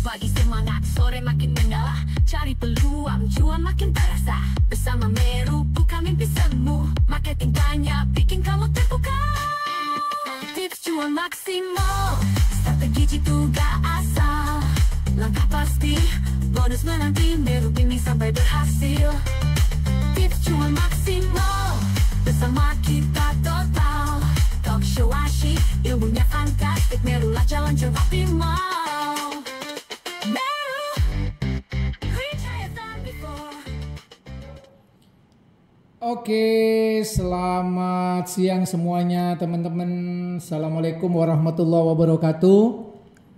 Bagi semangat sore makin mengalah, cari peluang cuan makin terasa. Bersama Meru buka mimpi semu, marketing banyak bikin kamu terbuka. Tips cuan maksimal, strategi jitu gak asal. Langkah pasti, bonus menanti, Meru bimbing sampai berhasil. Tips cuan maksimal, bersama kita total. Talk show asyik, ilmunya fantastik, Meru lah jalan optimal. Meru, reach higher than before. Oke, selamat siang semuanya teman-teman. Assalamualaikum warahmatullahi wabarakatuh.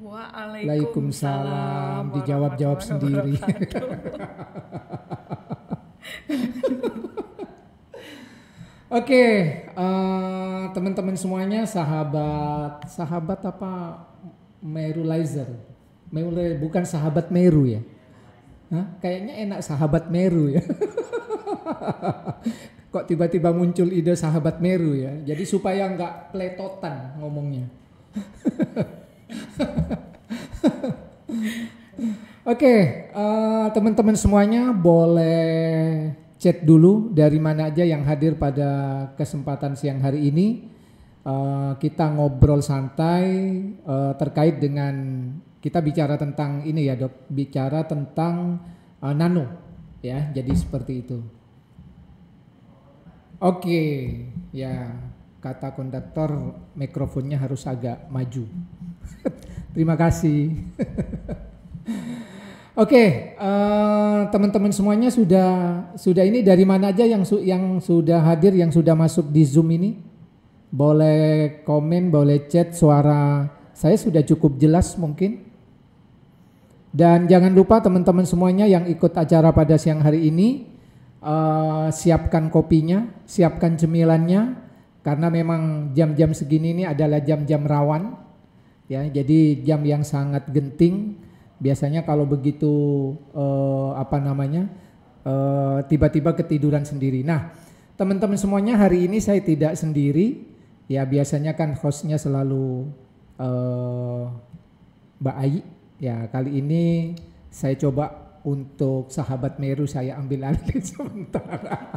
Waalaikumsalam. Dijawab-jawab sendiri. Oke, teman-teman semuanya, sahabat apa? Merulizer. Bukan sahabat Meru ya? Hah? Kayaknya enak sahabat Meru ya. Kok tiba-tiba muncul ide sahabat Meru ya? Jadi supaya nggak peletotan ngomongnya. Oke, teman-teman semuanya boleh chat dulu dari mana aja yang hadir pada kesempatan siang hari ini. Kita ngobrol santai terkait dengan, kita bicara tentang ini ya dok, bicara tentang nano ya, jadi seperti itu. Oke, ya kata konduktor mikrofonnya harus agak maju. Terima kasih. Oke, teman-teman semuanya sudah ini dari mana aja yang sudah hadir, yang sudah masuk di Zoom ini? Boleh komen, boleh chat, suara saya sudah cukup jelas mungkin. Dan jangan lupa teman-teman semuanya yang ikut acara pada siang hari ini, siapkan kopinya, siapkan cemilannya, karena memang jam-jam segini ini adalah jam-jam rawan, ya. Jadi jam yang sangat genting. Biasanya kalau begitu tiba-tiba ketiduran sendiri. Nah, teman-teman semuanya, hari ini saya tidak sendiri. Ya biasanya kan hostnya selalu Mbak Ayi. Ya kali ini saya coba untuk sahabat Meru saya ambil alih sementara.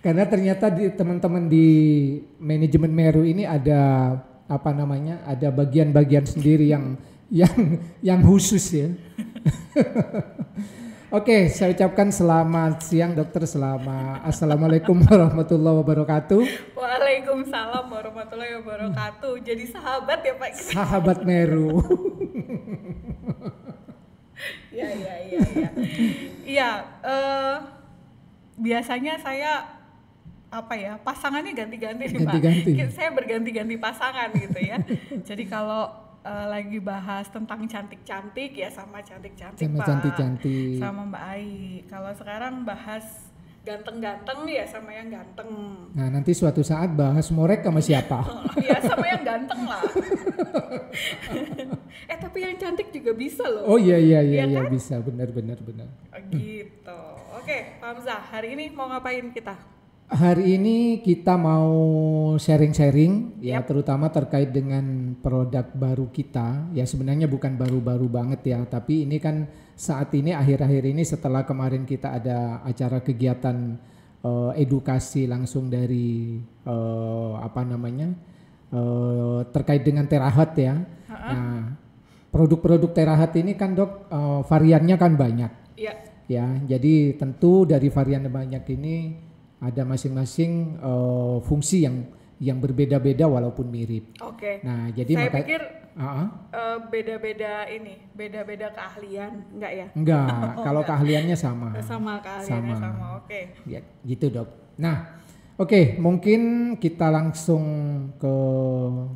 Karena ternyata teman-teman di manajemen Meru ini ada ada bagian-bagian sendiri yang khusus ya. Oke, saya ucapkan selamat siang dokter, assalamualaikum warahmatullahi wabarakatuh. Waalaikumsalam warahmatullahi wabarakatuh. Jadi sahabat ya Pak? Sahabat Meru. Iya, biasanya saya pasangannya ganti-ganti nih Pak. Saya berganti-ganti pasangan gitu ya. Jadi kalau lagi bahas tentang cantik-cantik ya sama cantik-cantik Pak. Cantik-cantik. Sama Mbak Ai. Kalau sekarang bahas ganteng-ganteng ya sama yang ganteng. Nah nanti suatu saat bahas morek sama siapa? Ya sama yang ganteng lah. Tapi yang cantik juga bisa loh. Oh iya kan? Bisa, benar. Gitu. Oke, Pak Hamzah, hari ini mau ngapain kita? Hari ini kita mau sharing-sharing ya, terutama terkait dengan produk baru kita. Ya sebenarnya bukan baru-baru banget ya, tapi ini kan saat ini akhir-akhir ini setelah kemarin kita ada acara kegiatan edukasi langsung dari terkait dengan terahat ya. Nah, produk-produk terahat ini kan dok variannya kan banyak. Iya. Ya, jadi tentu dari varian banyak ini ada masing-masing fungsi yang berbeda-beda walaupun mirip. Oke. Nah, jadi saya pikir beda-beda keahlian, enggak ya? Enggak, kalau keahliannya sama. Sama keahliannya sama. Oke. Ya, gitu dok. Nah, oke, mungkin kita langsung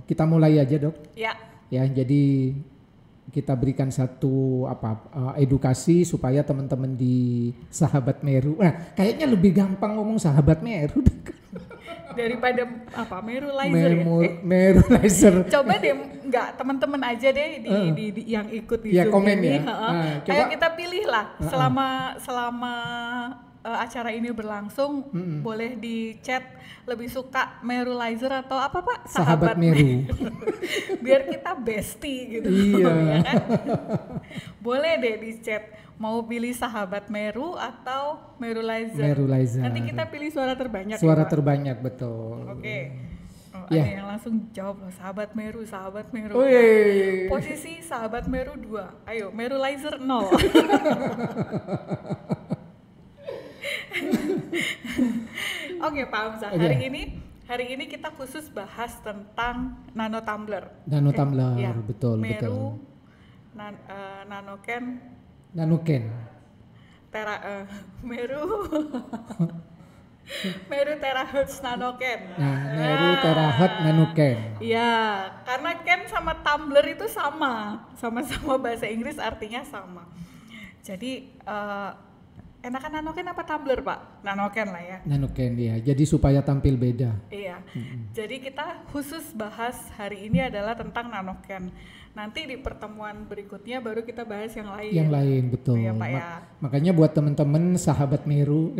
kita mulai aja dok. Ya. Ya, jadi kita berikan satu edukasi supaya teman-teman di sahabat Meru. Nah, kayaknya lebih gampang ngomong sahabat Meru daripada Merulizer ya. Merulizer. Coba deh teman-teman aja deh di yang ikut di ya, Zoom komen ini. Ya. Ayo kita pilih lah selama acara ini berlangsung, boleh di chat lebih suka Merulizer atau apa Pak? Sahabat Meru. Biar kita bestie gitu. Iya. Ya kan? Boleh deh di chat mau pilih Sahabat Meru atau Merulizer. Nanti kita pilih suara terbanyak. Suara terbanyak, betul. Oke. Ya. Ada yang langsung jawab loh, Sahabat Meru. Posisi Sahabat Meru 2. Ayo, Merulizer 0. Oke, Pak Hamzah. Hari ini kita khusus bahas tentang nano tumbler. Nano tumbler, ya. Betul. Meru, Nanoken. Meru Terahertz Nanoken. Nah, Meru Terahertz Nanoken. Iya, karena Ken sama tumbler itu sama-sama bahasa Inggris artinya sama. Jadi enakan Nanoken apa tumbler Pak? Nanoken lah ya. Nanoken ya, jadi supaya tampil beda. Iya, jadi kita khusus bahas hari ini adalah tentang Nanoken. Nanti di pertemuan berikutnya baru kita bahas yang lain. Yang lain, betul. Ya, Pak, ya. Makanya buat teman-teman Sahabat Meru,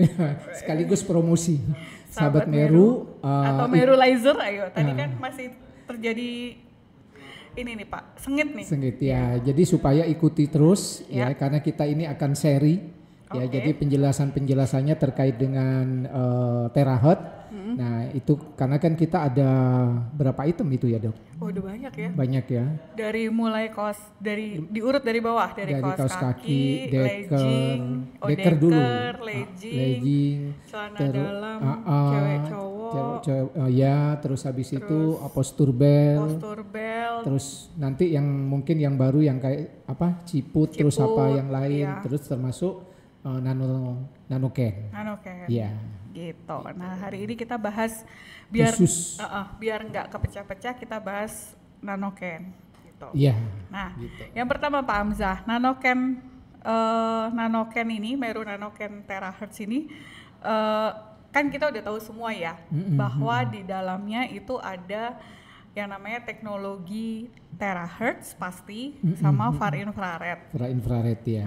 sekaligus promosi. Sahabat Meru. Atau Merulizer, ayo. Tadi kan masih terjadi ini nih Pak, sengit ya. Jadi supaya ikuti terus ya karena kita ini akan seri. Ya, jadi penjelasannya terkait dengan terahertz. Nah, itu karena kan kita ada berapa item itu ya, Dok? Oh, udah banyak ya. Banyak ya. Dari mulai diurut dari bawah, dari kaos kaki, deker dulu. Legging, celana dalam, cewek cowok. Terus habis itu postur belt. Terus nanti yang mungkin yang baru yang kayak apa? Ciput terus apa yang lain, terus termasuk Nanoken. Iya. Gitu. Nah, hari ini kita bahas biar nggak kepecah-pecah, kita bahas Nanoken. Gitu. Iya. Nah, yang pertama Pak Hamzah, Nanoken ini, Meru Nanoken Terahertz ini, kan kita udah tahu semua ya, bahwa di dalamnya itu ada yang namanya teknologi terahertz pasti, sama far infrared. Far infrared ya.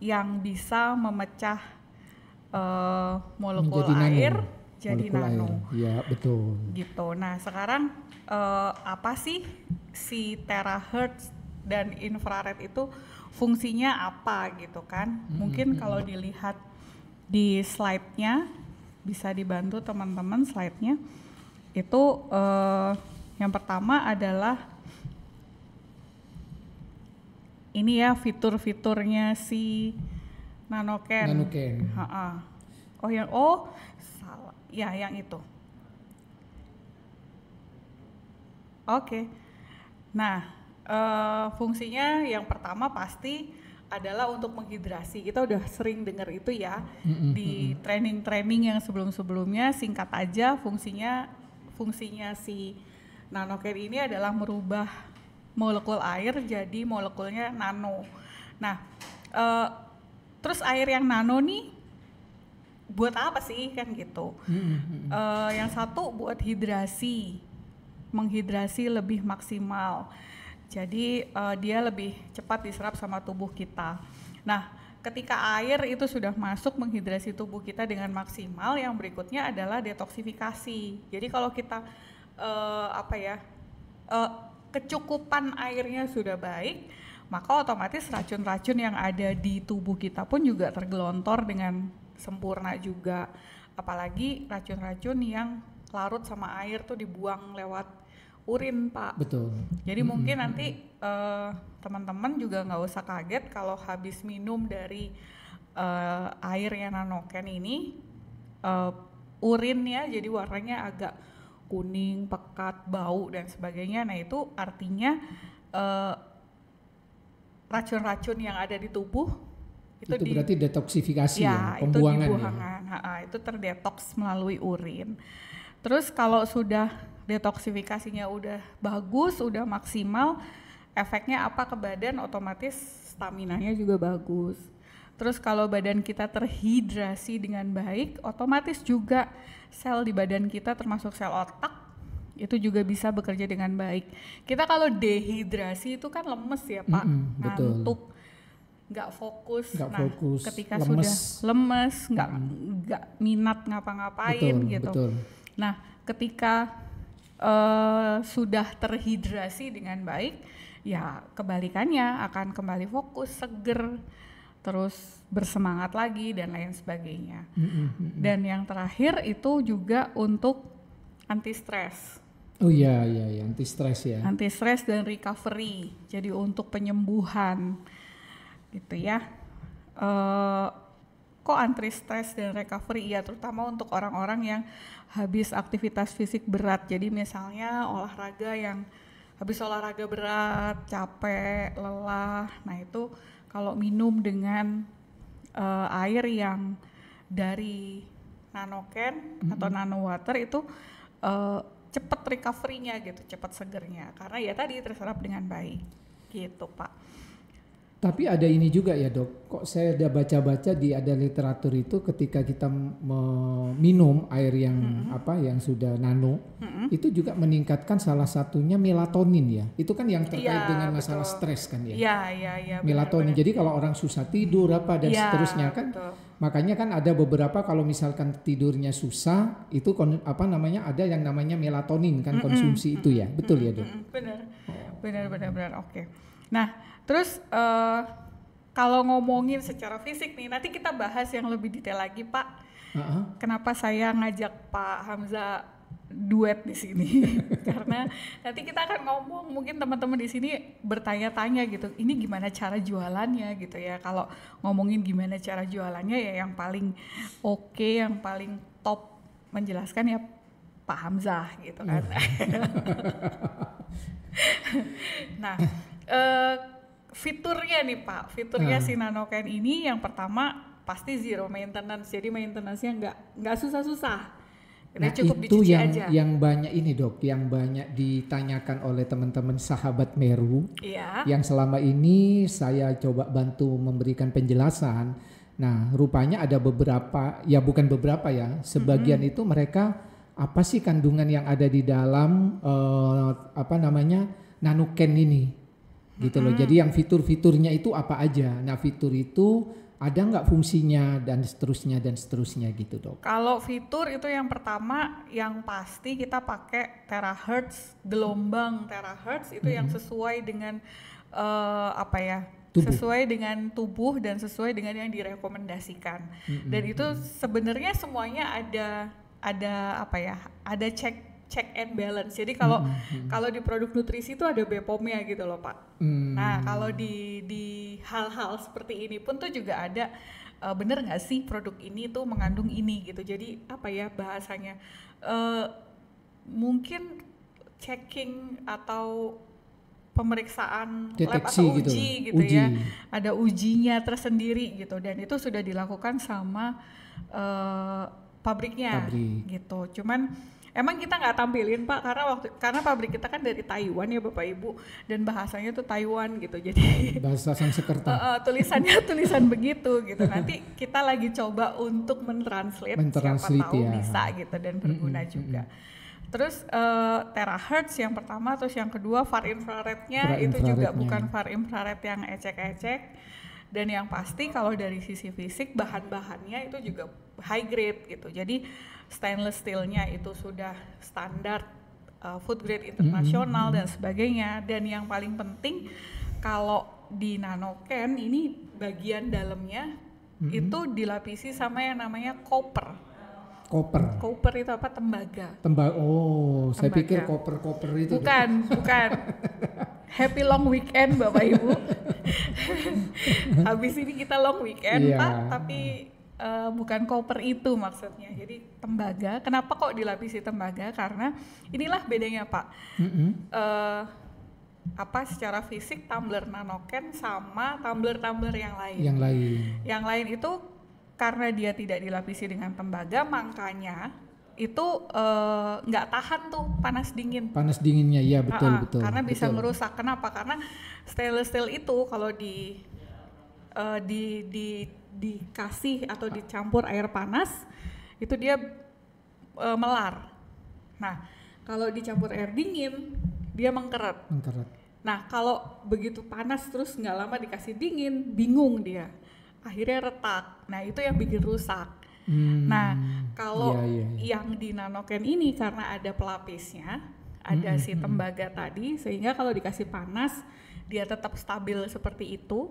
Yang bisa memecah molekul air jadi nano. Iya, betul. Gitu. Nah, sekarang apa sih si terahertz dan infrared itu fungsinya apa gitu kan? Mungkin kalau dilihat di slide-nya, bisa dibantu teman-teman slide-nya. Itu yang pertama adalah ini ya fitur-fiturnya si Nanoken. Salah. Ya, yang itu. Oke. Nah, fungsinya yang pertama pasti adalah untuk menghidrasi. Kita udah sering dengar itu ya di training-training yang sebelum-sebelumnya. Singkat aja, fungsinya si Nanoken ini adalah merubah molekul air jadi molekulnya nano. Nah, terus air yang nano nih buat apa sih kan gitu? Yang satu buat menghidrasi lebih maksimal. Jadi dia lebih cepat diserap sama tubuh kita. Nah, ketika air itu sudah masuk menghidrasi tubuh kita dengan maksimal, yang berikutnya adalah detoksifikasi. Jadi kalau kita kecukupan airnya sudah baik, maka otomatis racun-racun yang ada di tubuh kita pun juga tergelontor dengan sempurna juga. Apalagi racun-racun yang larut sama air tuh dibuang lewat urin, Pak. Betul. Jadi mungkin nanti teman-teman juga nggak usah kaget kalau habis minum dari air yang Nanoken ini, urinnya jadi warnanya agak kuning, pekat, bau dan sebagainya. Nah, itu artinya racun-racun yang ada di tubuh itu berarti detoksifikasi ya, pembuangan. Itu dibuangan. Itu terdetoks melalui urin. Terus kalau sudah detoksifikasinya udah bagus, udah maksimal, efeknya apa ke badan? Otomatis staminanya juga bagus. Terus kalau badan kita terhidrasi dengan baik, otomatis juga sel di badan kita termasuk sel otak itu juga bisa bekerja dengan baik. Kita kalau dehidrasi itu kan lemes ya Pak, ngantuk. nggak fokus. Ketika lemes. sudah lemes, nggak minat ngapa-ngapain gitu. Betul. Nah, ketika sudah terhidrasi dengan baik, ya kebalikannya akan kembali fokus, seger, terus bersemangat lagi dan lain sebagainya. Dan yang terakhir itu juga untuk anti stres. Oh iya, anti stres ya. Anti stres dan recovery. Jadi untuk penyembuhan gitu ya. Kok anti stres dan recovery? Ya terutama untuk orang-orang yang habis aktivitas fisik berat. Jadi misalnya habis olahraga berat, capek, lelah. Nah itu kalau minum dengan air yang dari nanoken atau nano water itu cepat recovery-nya gitu, cepat segernya. Karena ya tadi terserap dengan baik gitu Pak. Tapi ada ini juga ya Dok, kok saya udah baca-baca ada literatur itu ketika kita minum air yang yang sudah nano, itu juga meningkatkan salah satunya melatonin ya. Itu kan yang terkait dengan masalah stres kan ya. Iya. Melatonin. Jadi kalau orang susah tidur dan seterusnya kan. Betul. Makanya kan ada beberapa kalau misalkan tidurnya susah, itu ada yang namanya melatonin kan konsumsi itu ya. Betul ya Dok? Benar. Oke. Nah, terus kalau ngomongin secara fisik nih, nanti kita bahas yang lebih detail lagi Pak. Kenapa saya ngajak Pak Hamzah duet di sini? Karena nanti kita akan ngomong, mungkin teman-teman di sini bertanya-tanya gitu, ini gimana cara jualannya gitu ya. Kalau ngomongin gimana cara jualannya ya yang paling oke, yang paling top menjelaskan ya Pak Hamzah gitu kan. Nah, fiturnya nih Pak, si nanoken ini yang pertama pasti zero maintenance, jadi maintenance-nya nggak susah-susah. Cukup itu dicuci aja. yang banyak ini Dok, yang banyak ditanyakan oleh teman-teman sahabat Meru. Iya. Yang selama ini saya coba bantu memberikan penjelasan. Nah, rupanya ada beberapa, ya bukan beberapa ya, sebagian itu mereka apa sih kandungan yang ada di dalam nanoken ini, gitu loh. Jadi yang fitur-fiturnya itu apa aja. Nah, fitur itu ada nggak fungsinya dan seterusnya gitu Dok. Kalau fitur itu yang pertama yang pasti kita pakai terahertz, gelombang terahertz itu yang sesuai dengan tubuh. Sesuai dengan tubuh dan sesuai dengan yang direkomendasikan. Dan itu sebenarnya semuanya ada check and balance. Jadi kalau di produk nutrisi itu ada BPOM-nya gitu loh Pak. Nah kalau di hal-hal seperti ini pun tuh juga ada bener nggak sih produk ini tuh mengandung ini gitu. Jadi bahasanya mungkin checking atau pemeriksaan deteksi lab atau uji gitu ya. Ada ujinya tersendiri gitu dan itu sudah dilakukan sama pabriknya gitu. Cuman emang kita nggak tampilin Pak karena pabrik kita kan dari Taiwan ya Bapak Ibu dan bahasanya tuh Taiwan gitu, jadi bahasa Sanskerta. Tulisannya tulisan begitu gitu. Nanti kita lagi coba untuk mentranslate siapa tahu bisa gitu dan berguna juga. Terus terahertz yang pertama, terus yang kedua far infrarednya itu juga bukan far infrared yang ecek-ecek. Dan yang pasti kalau dari sisi fisik bahan-bahannya itu juga high grade gitu. Jadi stainless steelnya itu sudah standar food grade internasional dan sebagainya. Dan yang paling penting kalau di nanoken ini bagian dalamnya itu dilapisi sama yang namanya copper. Copper itu apa? Tembaga. Saya pikir copper itu. Bukan. Happy long weekend Bapak Ibu. Habis ini kita long weekend Pak, tapi bukan copper itu maksudnya. Jadi tembaga. Kenapa kok dilapisi tembaga? Karena inilah bedanya Pak. Secara fisik tumbler nanoken sama tumbler yang lain. Yang lain itu karena dia tidak dilapisi dengan tembaga, makanya itu nggak tahan tuh panas dinginnya. Ya betul. Karena bisa merusak. Kenapa? Karena stainless steel itu kalau dikasih atau dicampur air panas itu dia melar. Nah kalau dicampur air dingin dia mengkeret. Nah kalau begitu panas terus nggak lama dikasih dingin, bingung dia, akhirnya retak. Nah itu yang bikin rusak. Nah kalau yang di Nanoken ini karena ada pelapisnya, ada si tembaga tadi, sehingga kalau dikasih panas dia tetap stabil seperti itu.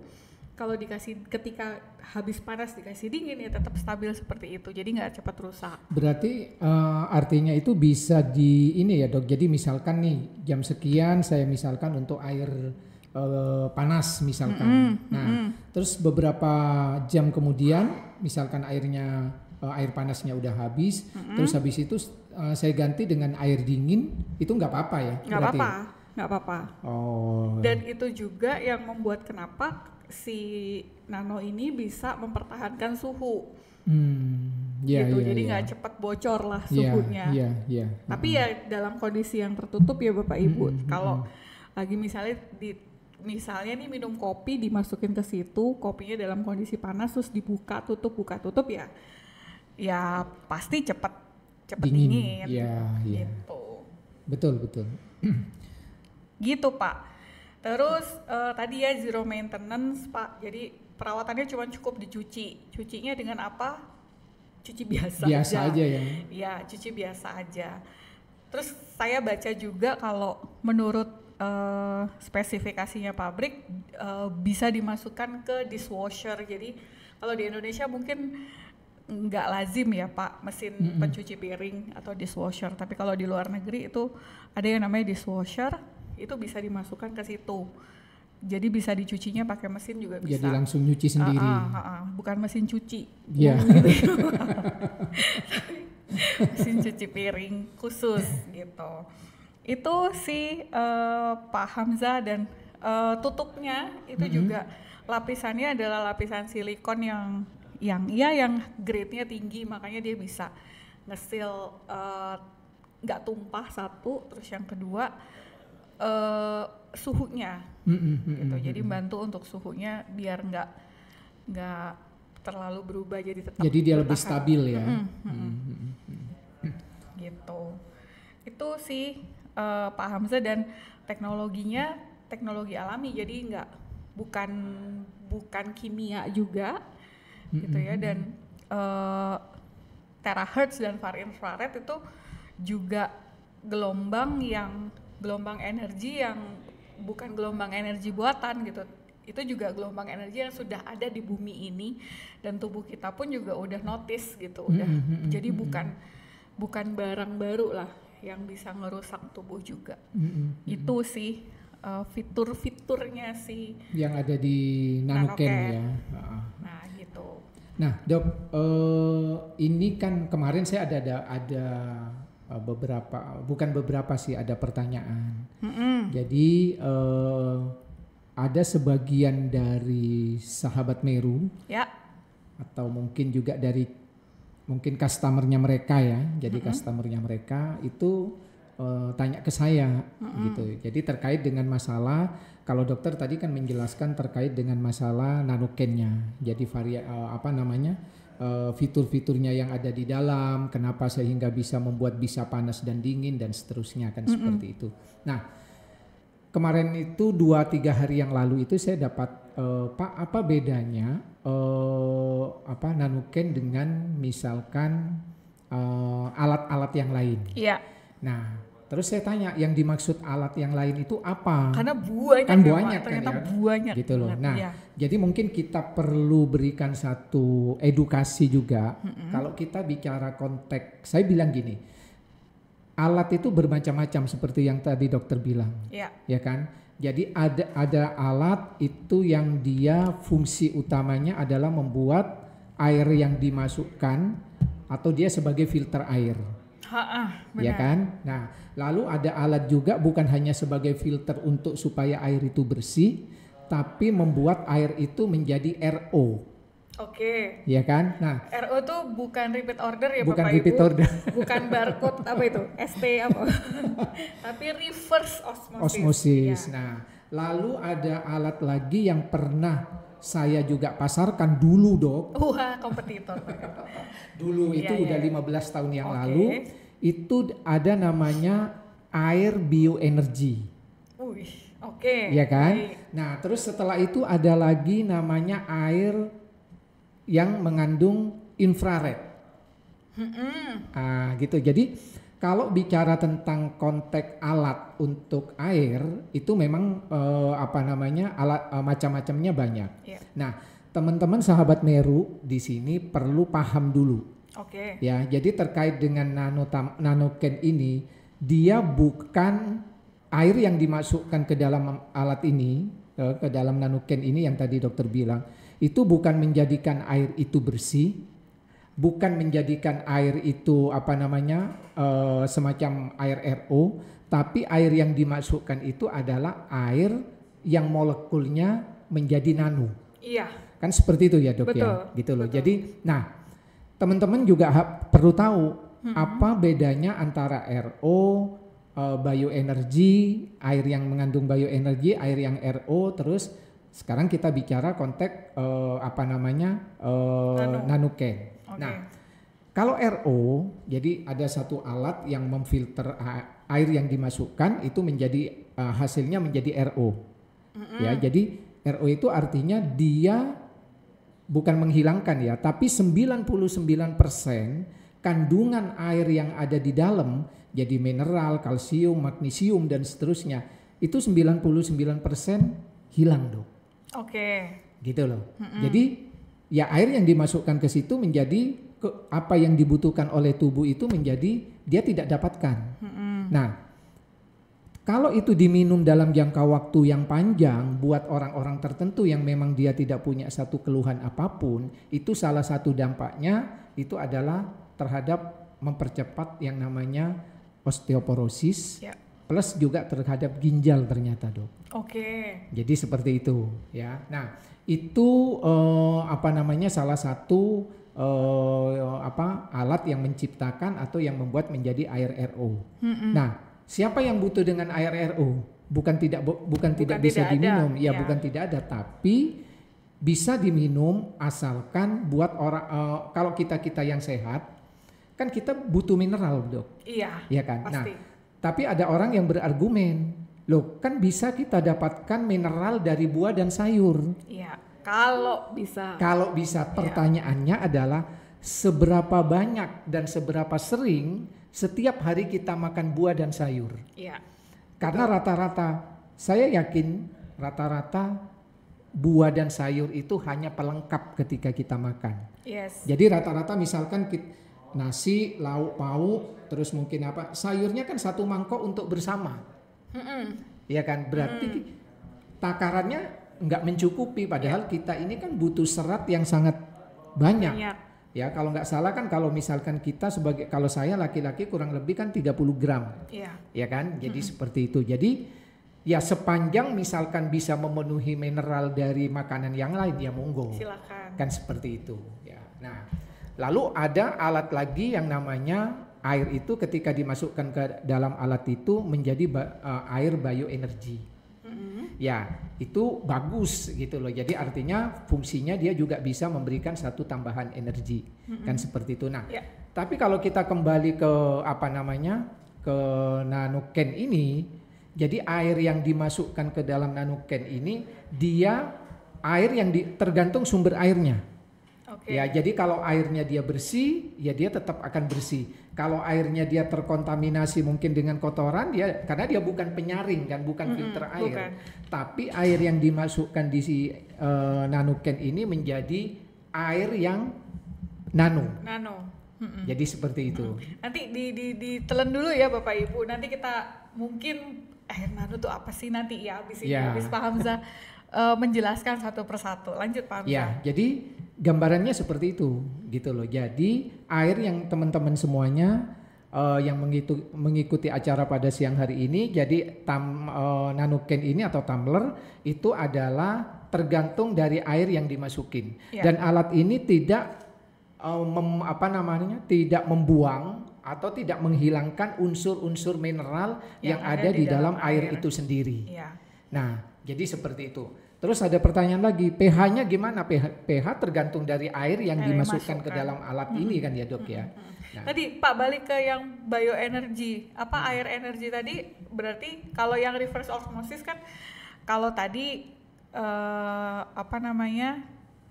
Kalau dikasih ketika habis panas dikasih dingin ya tetap stabil seperti itu, jadi nggak cepat rusak. Berarti artinya itu bisa di ini ya dok, jadi misalkan nih jam sekian saya misalkan untuk air panas misalkan, terus beberapa jam kemudian misalkan air panasnya udah habis, terus habis itu saya ganti dengan air dingin, itu nggak apa-apa ya? Nggak apa-apa. Oh. Dan itu juga yang membuat kenapa si nano ini bisa mempertahankan suhu. Jadi nggak cepat bocor lah suhunya. Tapi ya dalam kondisi yang tertutup ya Bapak Ibu. Kalau lagi misalnya nih minum kopi dimasukin ke situ, kopinya dalam kondisi panas terus buka tutup ya pasti cepat dingin. Gitu. Betul. Gitu Pak. Terus tadi ya zero maintenance Pak, jadi perawatannya cuma cukup dicuci. Cucinya dengan apa? Cuci biasa aja ya? Iya, cuci biasa aja. Terus saya baca juga kalau menurut spesifikasinya pabrik bisa dimasukkan ke dishwasher. Jadi kalau di Indonesia mungkin nggak lazim ya Pak mesin pencuci piring atau dishwasher. Tapi kalau di luar negeri itu ada yang namanya dishwasher. Itu bisa dimasukkan ke situ, jadi bisa dicucinya pakai mesin juga bisa. Jadi langsung nyuci sendiri. Bukan mesin cuci. Iya. Mesin cuci piring khusus gitu. Itu sih Pak Hamzah, dan tutupnya itu juga lapisannya adalah lapisan silikon yang grade-nya tinggi, makanya dia bisa ngesil nggak tumpah satu, terus yang kedua suhunya gitu. Jadi bantu untuk suhunya biar nggak terlalu berubah, jadi tetap. Jadi dia lebih stabil ya. Gitu. Itu sih Pak Hamzah, dan teknologinya teknologi alami, jadi bukan kimia juga gitu ya. Dan terahertz dan far infrared itu juga gelombang energi yang bukan gelombang energi buatan gitu. Itu juga gelombang energi yang sudah ada di bumi ini, dan tubuh kita pun juga udah notice gitu. Jadi bukan barang baru lah yang bisa ngerusak tubuh juga. Itu sih fitur-fiturnya sih yang ada di Nanoken ya. Nah gitu. Nah dok, ini kan kemarin saya ada ada pertanyaan. Jadi ada sebagian dari sahabat Meru ya, atau mungkin juga dari customernya mereka ya. Jadi customernya mereka itu tanya ke saya gitu. Jadi terkait dengan masalah, kalau dokter tadi kan menjelaskan terkait dengan masalah Nanoken-nya. Jadi fitur-fiturnya yang ada di dalam, kenapa sehingga bisa membuat bisa panas dan dingin dan seterusnya kan seperti itu. Nah, kemarin itu 2-3 hari yang lalu itu saya dapat Pak, apa bedanya Nanoken dengan misalkan alat-alat yang lain? Iya. Nah, terus saya tanya, yang dimaksud alat yang lain itu apa? Karena banyak ternyata kan, banyak gitu loh. Nah, jadi mungkin kita perlu berikan satu edukasi juga. Kalau kita bicara konteks, saya bilang gini, alat itu bermacam-macam seperti yang tadi dokter bilang, ya kan? Jadi ada alat itu yang dia fungsi utamanya adalah membuat air yang dimasukkan atau dia sebagai filter air. Ya kan? Nah, lalu ada alat juga bukan hanya sebagai filter untuk supaya air itu bersih, tapi membuat air itu menjadi RO. Oke. Ya kan? Nah, RO itu bukan repeat order ya bukan Bapak repeat Ibu. Order. Bukan barcode apa itu? ST apa? Tapi reverse osmosis. Ya. Nah, lalu ada alat lagi yang pernah saya juga pasarkan dulu, Dok. Wah, kompetitor. Dulu itu udah 15 tahun yang lalu. Itu ada namanya air bioenergi. Oke. Iya kan? Baik. Nah, terus setelah itu ada lagi namanya air yang mengandung infrared. Gitu. Jadi kalau bicara tentang konteks alat untuk air itu memang alat macam-macamnya banyak. Yeah. Nah, teman-teman sahabat Meru di sini perlu paham dulu. Oke. Ya, jadi terkait dengan nanoken ini, dia bukan air yang dimasukkan ke dalam alat ini, ke dalam nanoken ini yang tadi dokter bilang, itu bukan menjadikan air itu bersih, bukan menjadikan air itu semacam air RO, tapi air yang dimasukkan itu adalah air yang molekulnya menjadi nano. Iya. Kan seperti itu ya, Dok. Betul, ya, gitu loh. betul. Jadi, nah, teman-teman juga perlu tahu apa bedanya antara RO, bioenergi, air yang mengandung bioenergi, air yang RO, terus sekarang kita bicara konteks nanoken. Okay. Nah, kalau RO, jadi ada satu alat yang memfilter air yang dimasukkan itu menjadi hasilnya menjadi RO. Ya, jadi RO itu artinya dia bukan menghilangkan ya, tapi 99% kandungan air yang ada di dalam, jadi mineral, kalsium, magnesium dan seterusnya, itu 99% hilang, Dok. Oke. Gitu loh. Jadi ya air yang dimasukkan ke situ menjadi apa yang dibutuhkan oleh tubuh itu menjadi dia tidak dapatkan. Nah, kalau itu diminum dalam jangka waktu yang panjang buat orang-orang tertentu yang memang dia tidak punya satu keluhan apapun, itu salah satu dampaknya itu adalah terhadap mempercepat yang namanya osteoporosis, plus juga terhadap ginjal ternyata, Dok. Oke. Jadi seperti itu ya. Nah, itu salah satu alat yang menciptakan atau yang membuat menjadi air RO. Nah, siapa yang butuh dengan air RO? Bukan tidak bisa diminum, ya bukan tidak ada, tapi bisa diminum asalkan buat orang kalau kita yang sehat, kan kita butuh mineral, Dok. Iya. Iya kan? Pasti. Nah, tapi ada orang yang berargumen, loh kan bisa kita dapatkan mineral dari buah dan sayur. Iya. Kalau bisa. Kalau bisa, pertanyaannya adalah seberapa banyak dan seberapa sering setiap hari kita makan buah dan sayur. Iya. Karena rata-rata, saya yakin rata-rata buah dan sayur itu hanya pelengkap ketika kita makan. Yes. Jadi rata-rata misalkan nasi, lauk pauk, terus mungkin sayurnya kan satu mangkok untuk bersama. Iya kan, berarti takarannya nggak mencukupi, padahal kita ini kan butuh serat yang sangat banyak. Ya, kalau nggak salah kan kalau misalkan kita kalau saya laki-laki kurang lebih kan 30 gram. Iya. Ya kan? Jadi seperti itu. Jadi ya sepanjang misalkan bisa memenuhi mineral dari makanan yang lain ya monggo. Silakan. Kan seperti itu ya. Nah, lalu ada alat lagi yang namanya air itu ketika dimasukkan ke dalam alat itu menjadi air bioenergi. Ya, itu bagus gitu loh. Jadi artinya fungsinya dia juga bisa memberikan satu tambahan energi. Kan seperti itu. Nah, tapi kalau kita kembali ke ke nanoken ini, jadi air yang dimasukkan ke dalam nanoken ini dia air yang tergantung sumber airnya. Ya, jadi kalau airnya dia bersih, ya dia tetap akan bersih. Kalau airnya dia terkontaminasi mungkin dengan kotoran, karena dia bukan penyaring kan, bukan filter air. Bukan. Tapi air yang dimasukkan di nanoken ini menjadi air yang nano. Jadi seperti itu. Nanti ditelan dulu ya Bapak Ibu. Nanti kita mungkin air nano itu apa sih nanti ya habis Pak Hamzah menjelaskan satu persatu. Lanjut Pak Hamzah. Ya, jadi gambarannya seperti itu gitu loh. Jadi air yang teman-teman semuanya yang mengikuti acara pada siang hari ini, jadi nanoken ini atau tumbler itu adalah tergantung dari air yang dimasukin. Dan alat ini tidak tidak membuang atau tidak menghilangkan unsur-unsur mineral yang ada di dalam air itu sendiri. Nah, jadi seperti itu. Terus ada pertanyaan lagi, pH-nya gimana? pH tergantung dari air yang dimasukkan ke dalam alat ini kan ya dok ya. Nah. Tadi Pak balik ke yang bioenergy, apa air energi tadi, berarti kalau yang reverse osmosis kan, kalau tadi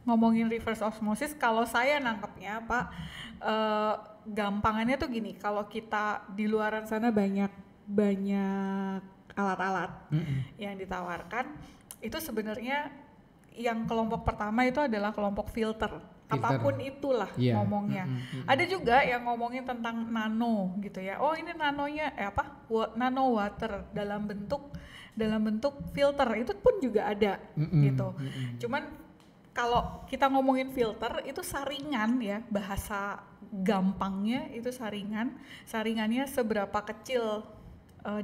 ngomongin reverse osmosis, kalau saya nangkepnya Pak, gampangannya tuh gini, kalau kita di luaran sana banyak alat-alat yang ditawarkan, itu sebenarnya yang kelompok pertama itu adalah kelompok filter. Apapun itulah ngomongnya. Ada juga yang ngomongin tentang nano gitu ya. Oh ini nanonya nano water dalam bentuk filter, itu pun juga ada gitu. Cuman kalau kita ngomongin filter itu saringan ya, bahasa gampangnya itu saringannya seberapa kecil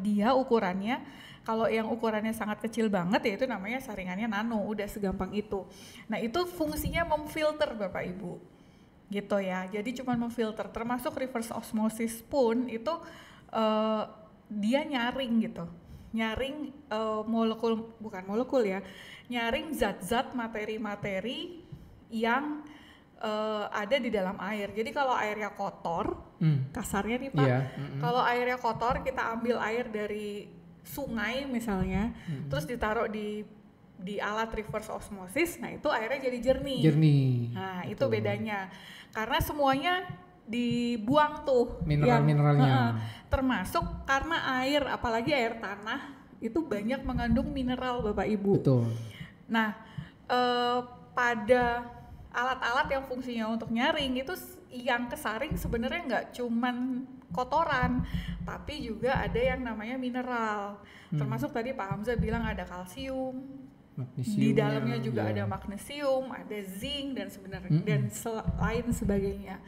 dia ukurannya. Kalau yang ukurannya sangat kecil banget ya itu namanya saringannya nano, udah segampang itu. Nah itu fungsinya memfilter Bapak Ibu gitu ya, jadi cuma memfilter. Termasuk reverse osmosis pun itu dia nyaring gitu, nyaring nyaring zat-zat materi-materi yang ada di dalam air. Jadi kalau airnya kotor, kasarnya nih Pak, kalau airnya kotor kita ambil air dari sungai misalnya, terus ditaruh di alat reverse osmosis, nah itu airnya jadi jernih. Nah betul. Itu bedanya, karena semuanya dibuang tuh mineralnya. Termasuk karena air, apalagi air tanah itu banyak mengandung mineral Bapak Ibu. Betul. Nah pada alat-alat yang fungsinya untuk nyaring itu yang kesaring sebenarnya nggak cuman kotoran, tapi juga ada yang namanya mineral. Termasuk tadi Pak Hamzah bilang ada kalsium, di dalamnya juga ada magnesium, ada zinc dan lain sebagainya.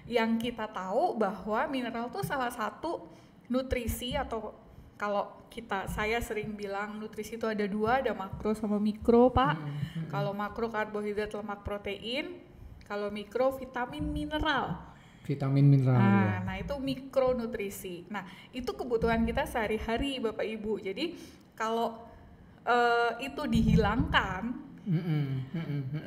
Yang kita tahu bahwa mineral itu salah satu nutrisi, atau kalau saya sering bilang nutrisi itu ada dua, ada makro sama mikro Pak. Kalau makro karbohidrat, lemak, protein. Kalau mikro vitamin mineral. Nah itu mikronutrisi. Nah itu kebutuhan kita sehari-hari Bapak Ibu. Jadi kalau itu dihilangkan,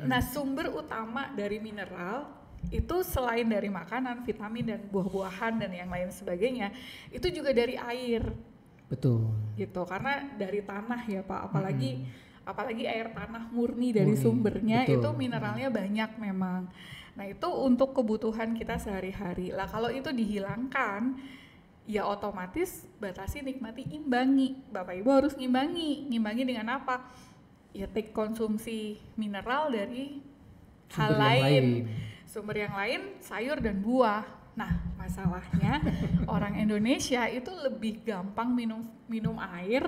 nah sumber utama dari mineral itu selain dari makanan, vitamin dan buah-buahan dan yang lain sebagainya, itu juga dari air. Betul. Gitu, karena dari tanah ya Pak, apalagi air tanah murni dari sumbernya, betul. Itu mineralnya banyak memang. Nah itu untuk kebutuhan kita sehari-hari. Lah kalau itu dihilangkan, ya otomatis batasi, nikmati, imbangi. Bapak Ibu harus ngimbangi dengan apa? Ya take konsumsi mineral dari hal lain. Sumber yang lain sayur dan buah. Nah masalahnya orang Indonesia itu lebih gampang minum air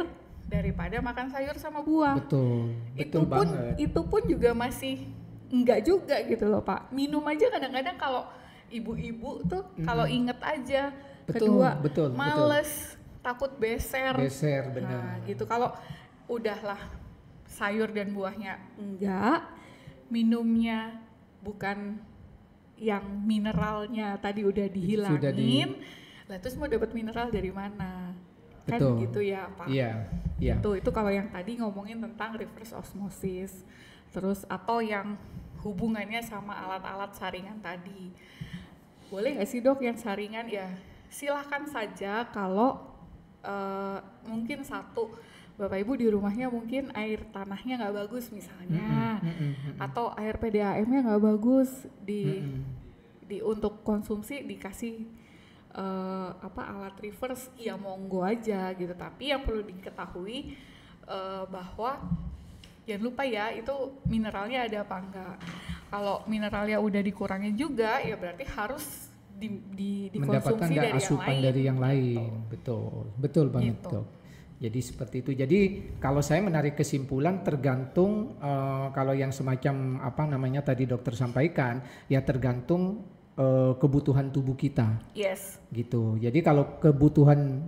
daripada makan sayur sama buah. Betul banget. Itu pun juga masih enggak juga gitu loh Pak. Minum aja kadang-kadang kalau ibu-ibu tuh kalau inget aja. Kedua males, takut beser. Benar. Nah gitu, kalau udahlah sayur dan buahnya enggak, minumnya bukan yang mineralnya tadi udah dihilangin, lah terus mau dapat mineral dari mana? Kan gitu ya Pak. Iya. Itu kalau yang tadi ngomongin tentang reverse osmosis, terus atau yang hubungannya sama alat-alat saringan tadi. Boleh nggak sih dok yang saringan? Ya silahkan saja. Kalau mungkin satu, Bapak Ibu di rumahnya mungkin air tanahnya nggak bagus misalnya, atau air PDAM-nya nggak bagus, untuk konsumsi dikasih alat reverse, ya monggo aja gitu. Tapi yang perlu diketahui bahwa jangan lupa ya itu mineralnya ada apa enggak. Kalau mineralnya udah dikurangin juga, ya berarti harus dikonsumsi dari asupan dari yang lain. Betul banget gitu. Dok. Jadi seperti itu. Jadi kalau saya menarik kesimpulan, tergantung kalau yang semacam tadi dokter sampaikan, ya tergantung kebutuhan tubuh kita. Yes. Gitu. Jadi kalau kebutuhan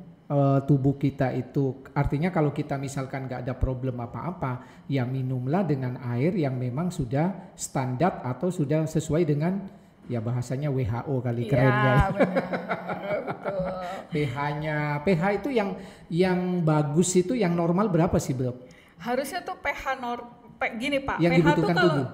tubuh kita itu, artinya kalau kita misalkan nggak ada problem apa-apa, ya minumlah dengan air yang memang sudah standar atau sudah sesuai dengan, ya bahasanya WHO kali, kerennya. Betul. pH itu yang bagus itu yang normal berapa sih, Bro? Harusnya tuh pH gini Pak, yang pH tuh dibutuhkan kalau tubuh.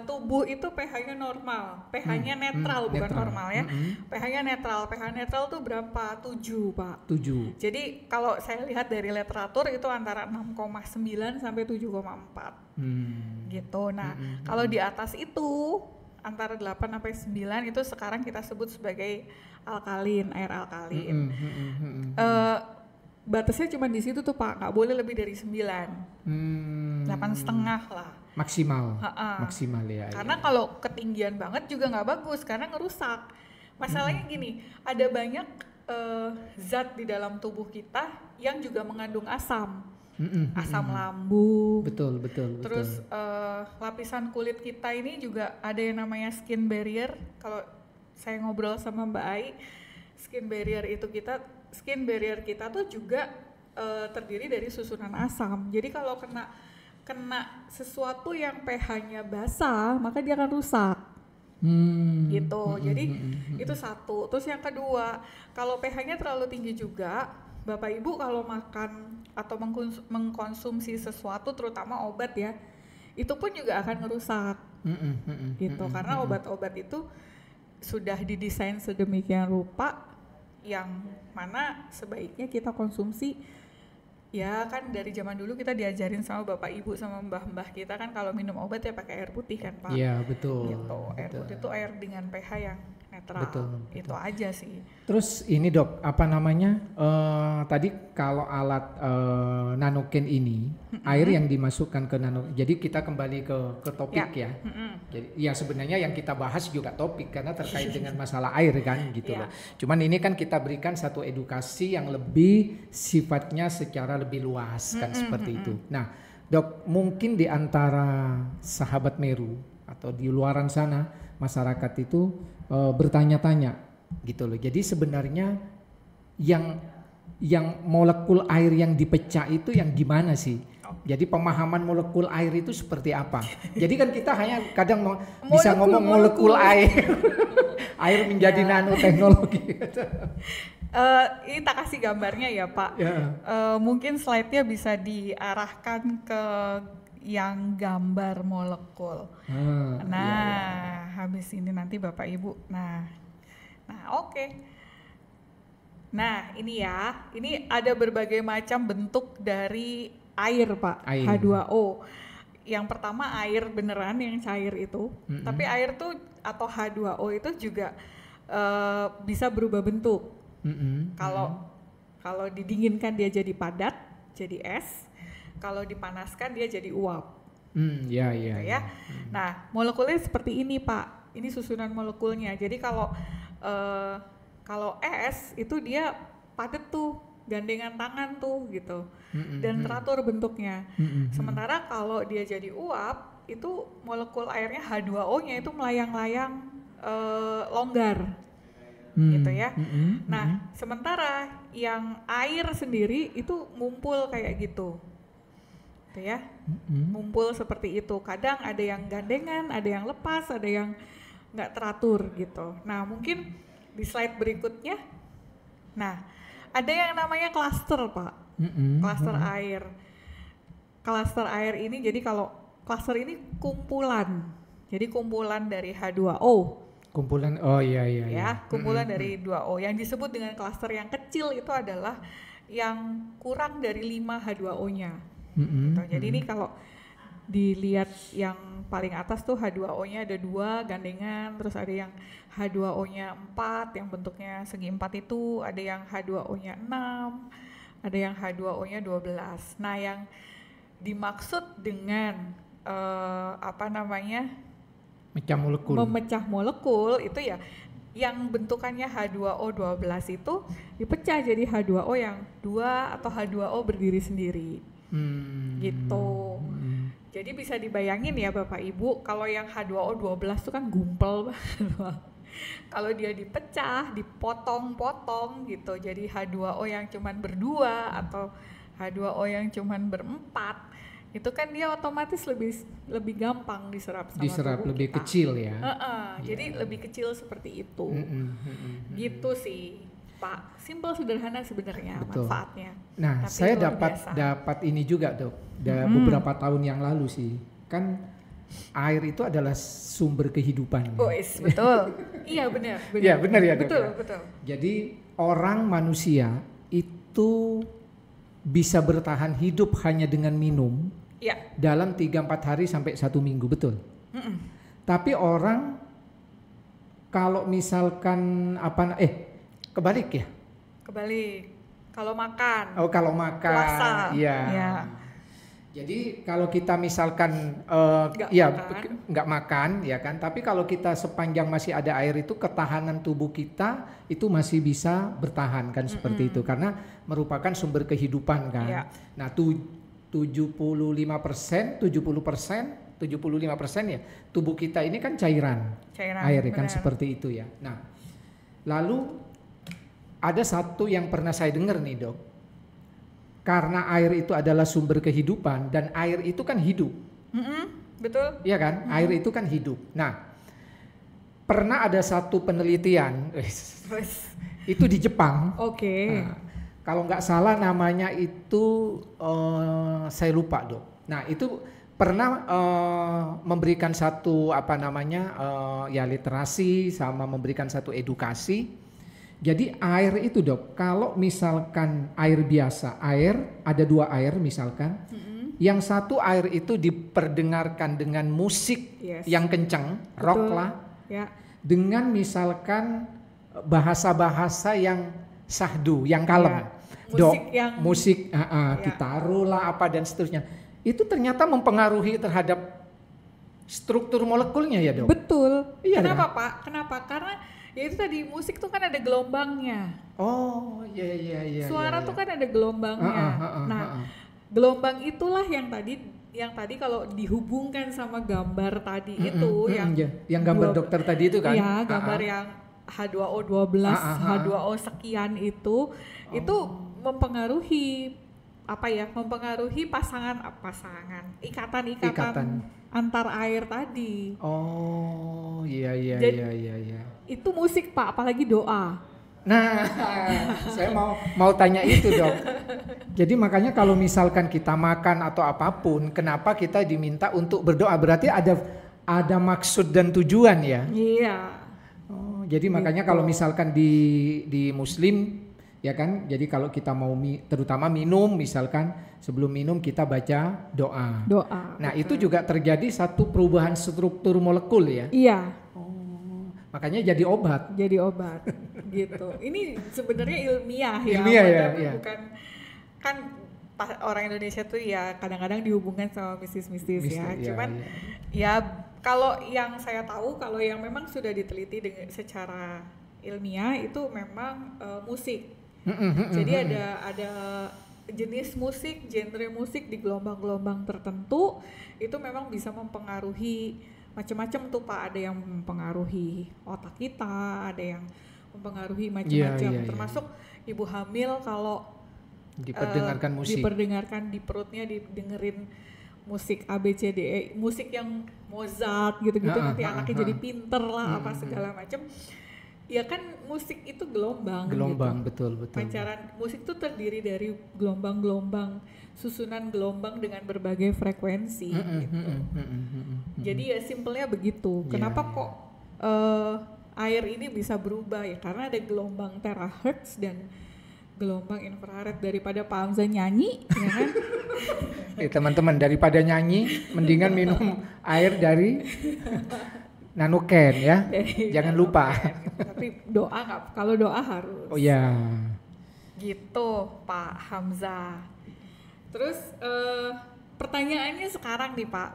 Tubuh itu pH-nya normal, pH-nya netral bukan netral. normal ya. pH-nya netral, pH netral tuh berapa? 7 Pak. 7. Jadi kalau saya lihat dari literatur itu antara 6,9 sampai 7,4 gitu. Nah kalau di atas itu antara 8 sampai 9 itu sekarang kita sebut sebagai alkalin, air alkalin. Batasnya cuma di situ tuh Pak, nggak boleh lebih dari 9, 8,5 lah maksimal. Maksimal ya. Karena kalau ketinggian banget juga nggak bagus karena ngerusak. Masalahnya gini, ada banyak zat di dalam tubuh kita yang juga mengandung asam, asam lambung. Betul. Terus lapisan kulit kita ini juga ada yang namanya skin barrier. Kalau saya ngobrol sama Mbak Ai, skin barrier kita tuh juga terdiri dari susunan asam. Jadi kalau kena sesuatu yang pH-nya basah, maka dia akan rusak. Gitu. Jadi itu satu. Terus yang kedua, kalau pH-nya terlalu tinggi juga, Bapak Ibu kalau makan atau mengkonsumsi sesuatu, terutama obat ya, itu pun juga akan ngerusak. Gitu. Karena obat-obat itu sudah didesain sedemikian rupa yang mana sebaiknya kita konsumsi. Ya kan dari zaman dulu kita diajarin sama bapak ibu sama mbah-mbah kita kan kalau minum obat ya pakai air putih kan Pak. Iya betul. Gitu. Air putih itu air dengan pH yang netral. Betul. Itu aja sih. Terus ini Dok, apa namanya? Tadi kalau alat nanoken ini air yang dimasukkan ke nano. Jadi kita kembali ke topik ya. Jadi ya sebenarnya yang kita bahas juga topik karena terkait dengan masalah air kan gitu loh. Cuman ini kan kita berikan satu edukasi yang lebih sifatnya secara lebih luas kan seperti itu. Nah, Dok, mungkin di antara sahabat Meru atau di luaran sana masyarakat itu bertanya-tanya gitu loh. Jadi sebenarnya yang molekul air yang dipecah itu yang gimana sih? Jadi pemahaman molekul air itu seperti apa? Jadi kan kita hanya kadang bisa ngomong molekul air, air menjadi nanoteknologi. Ini tak kasih gambarnya ya Pak. Mungkin slide-nya bisa diarahkan ke yang gambar molekul. Habis ini nanti Bapak Ibu. Nah, oke. Nah, ini ya. Ini ada berbagai macam bentuk dari air Pak, H2O. Yang pertama air beneran yang cair itu, tapi air tuh atau H2O itu juga bisa berubah bentuk. Kalau didinginkan dia jadi padat, jadi es. Kalau dipanaskan dia jadi uap. Ya. Nah, molekulnya seperti ini Pak. Ini susunan molekulnya. Jadi kalau es itu dia padat tuh. Gandengan tangan tuh gitu dan teratur bentuknya. Sementara kalau dia jadi uap itu molekul airnya H2O-nya itu melayang-layang longgar gitu ya. Nah sementara yang air sendiri itu ngumpul kayak gitu ya, ngumpul seperti itu. Kadang ada yang gandengan, ada yang lepas, ada yang nggak teratur gitu. Nah mungkin di slide berikutnya, nah ada yang namanya klaster Pak, klaster air. Klaster air ini jadi kalau klaster ini kumpulan, jadi kumpulan dari H2O. Kumpulan, kumpulan dari 2O. Yang disebut dengan klaster yang kecil itu adalah yang kurang dari 5 H2O-nya. Gitu. Jadi ini kalau dilihat yang paling atas tuh H2O-nya ada 2 gandengan, terus ada yang H2O-nya 4 yang bentuknya segi 4 itu, ada yang H2O-nya 6, ada yang H2O-nya 12. Nah, yang dimaksud dengan memecah molekul itu ya yang bentukannya H2O 12 itu dipecah jadi H2O yang 2 atau H2O berdiri sendiri. Gitu. Jadi bisa dibayangin ya Bapak Ibu, kalau yang H2O 12 itu kan gumpel banget. Kalau dia dipecah, dipotong-potong gitu, jadi H2O yang cuman berdua atau H2O yang cuman berempat, itu kan dia otomatis lebih gampang diserap sama tubuh lebih kita. Kecil ya. Jadi lebih kecil seperti itu. Gitu sih. Pak. Simple sederhana sebenarnya manfaatnya. Nah, tapi saya dapat ini juga, Dok. Beberapa tahun yang lalu sih. Kan air itu adalah sumber kehidupan. Oh, betul. Iya, benar. Iya, benar ya, Dok. Betul. Jadi orang manusia itu bisa bertahan hidup hanya dengan minum dalam 3-4 hari sampai 1 minggu, betul. Tapi orang kalau misalkan kebalik ya? Kebalik. Kalau makan. Oh, kalau makan. Puasa. Iya. Jadi kalau kita misalkan nggak makan ya kan, tapi kalau kita sepanjang masih ada air itu ketahanan tubuh kita itu masih bisa bertahan kan seperti itu karena merupakan sumber kehidupan kan. Nah 75% ya tubuh kita ini kan cairan air kan seperti itu ya. Nah lalu ada satu yang pernah saya dengar nih, Dok. Karena air itu adalah sumber kehidupan dan air itu kan hidup. Betul. Iya kan? Air itu kan hidup. Nah, pernah ada satu penelitian itu di Jepang. Oke. Nah, kalau nggak salah namanya itu saya lupa, Dok. Nah, itu pernah memberikan satu literasi sama memberikan satu edukasi. Jadi air itu, Dok, kalau misalkan air biasa, ada 2 air misalkan, yang satu air itu diperdengarkan dengan musik yang kencang, rock lah, dengan misalkan bahasa-bahasa yang sahdu, yang kalem, musik gitaru lah apa dan seterusnya, itu ternyata mempengaruhi terhadap struktur molekulnya ya, Dok. Betul. Iya, kenapa kan? Pak? Kenapa? Karena ya itu tadi musik tuh kan ada gelombangnya. Oh iya. Suara tuh kan ada gelombangnya. Gelombang itulah yang tadi kalau dihubungkan sama gambar tadi itu yang gambar dokter tadi itu kan? Iya, gambar yang H2O 12, H2O sekian itu mempengaruhi mempengaruhi ikatan antar air tadi. Oh, iya. Itu musik, Pak, apalagi doa. Nah, saya mau tanya itu, Dok. Jadi makanya kalau misalkan kita makan atau apapun, kenapa kita diminta untuk berdoa? Berarti ada maksud dan tujuan ya? Iya. Oh, jadi makanya kalau misalkan di Muslim ya kan, jadi kalau kita mau terutama minum misalkan sebelum minum kita baca doa. Nah betul. Itu juga terjadi satu perubahan struktur molekul ya. Iya. Oh, makanya jadi obat. Gitu. Ini sebenarnya ilmiah ya. Iya. Bukan kan orang Indonesia tuh ya kadang-kadang dihubungkan sama mistis-mistis ya. Cuman ya kalau yang saya tahu kalau yang memang sudah diteliti secara ilmiah itu memang musik. Jadi ada jenis musik, genre musik di gelombang-gelombang tertentu itu memang bisa mempengaruhi macam-macam tuh Pak. Ada yang mempengaruhi otak kita, ada yang mempengaruhi macam-macam. Termasuk ibu hamil kalau diperdengarkan di perutnya, didengerin musik ABCDE, musik yang Mozart gitu-gitu nanti anaknya jadi pinter lah apa segala macam. Ya kan musik itu gelombang gitu. betul. Pancaran musik itu terdiri dari gelombang-gelombang, susunan gelombang dengan berbagai frekuensi gitu. Jadi ya simpelnya begitu. Kenapa kok air ini bisa berubah ya? Karena ada gelombang terahertz dan gelombang infrared. Daripada Pak Hamzah nyanyi ya kan? Teman-teman, daripada nyanyi mendingan minum air dari Nanoken ya, jangan lupa. Tapi doa nggak? Kalau doa harus. Oh ya. Gitu Pak Hamzah. Terus pertanyaannya sekarang nih Pak,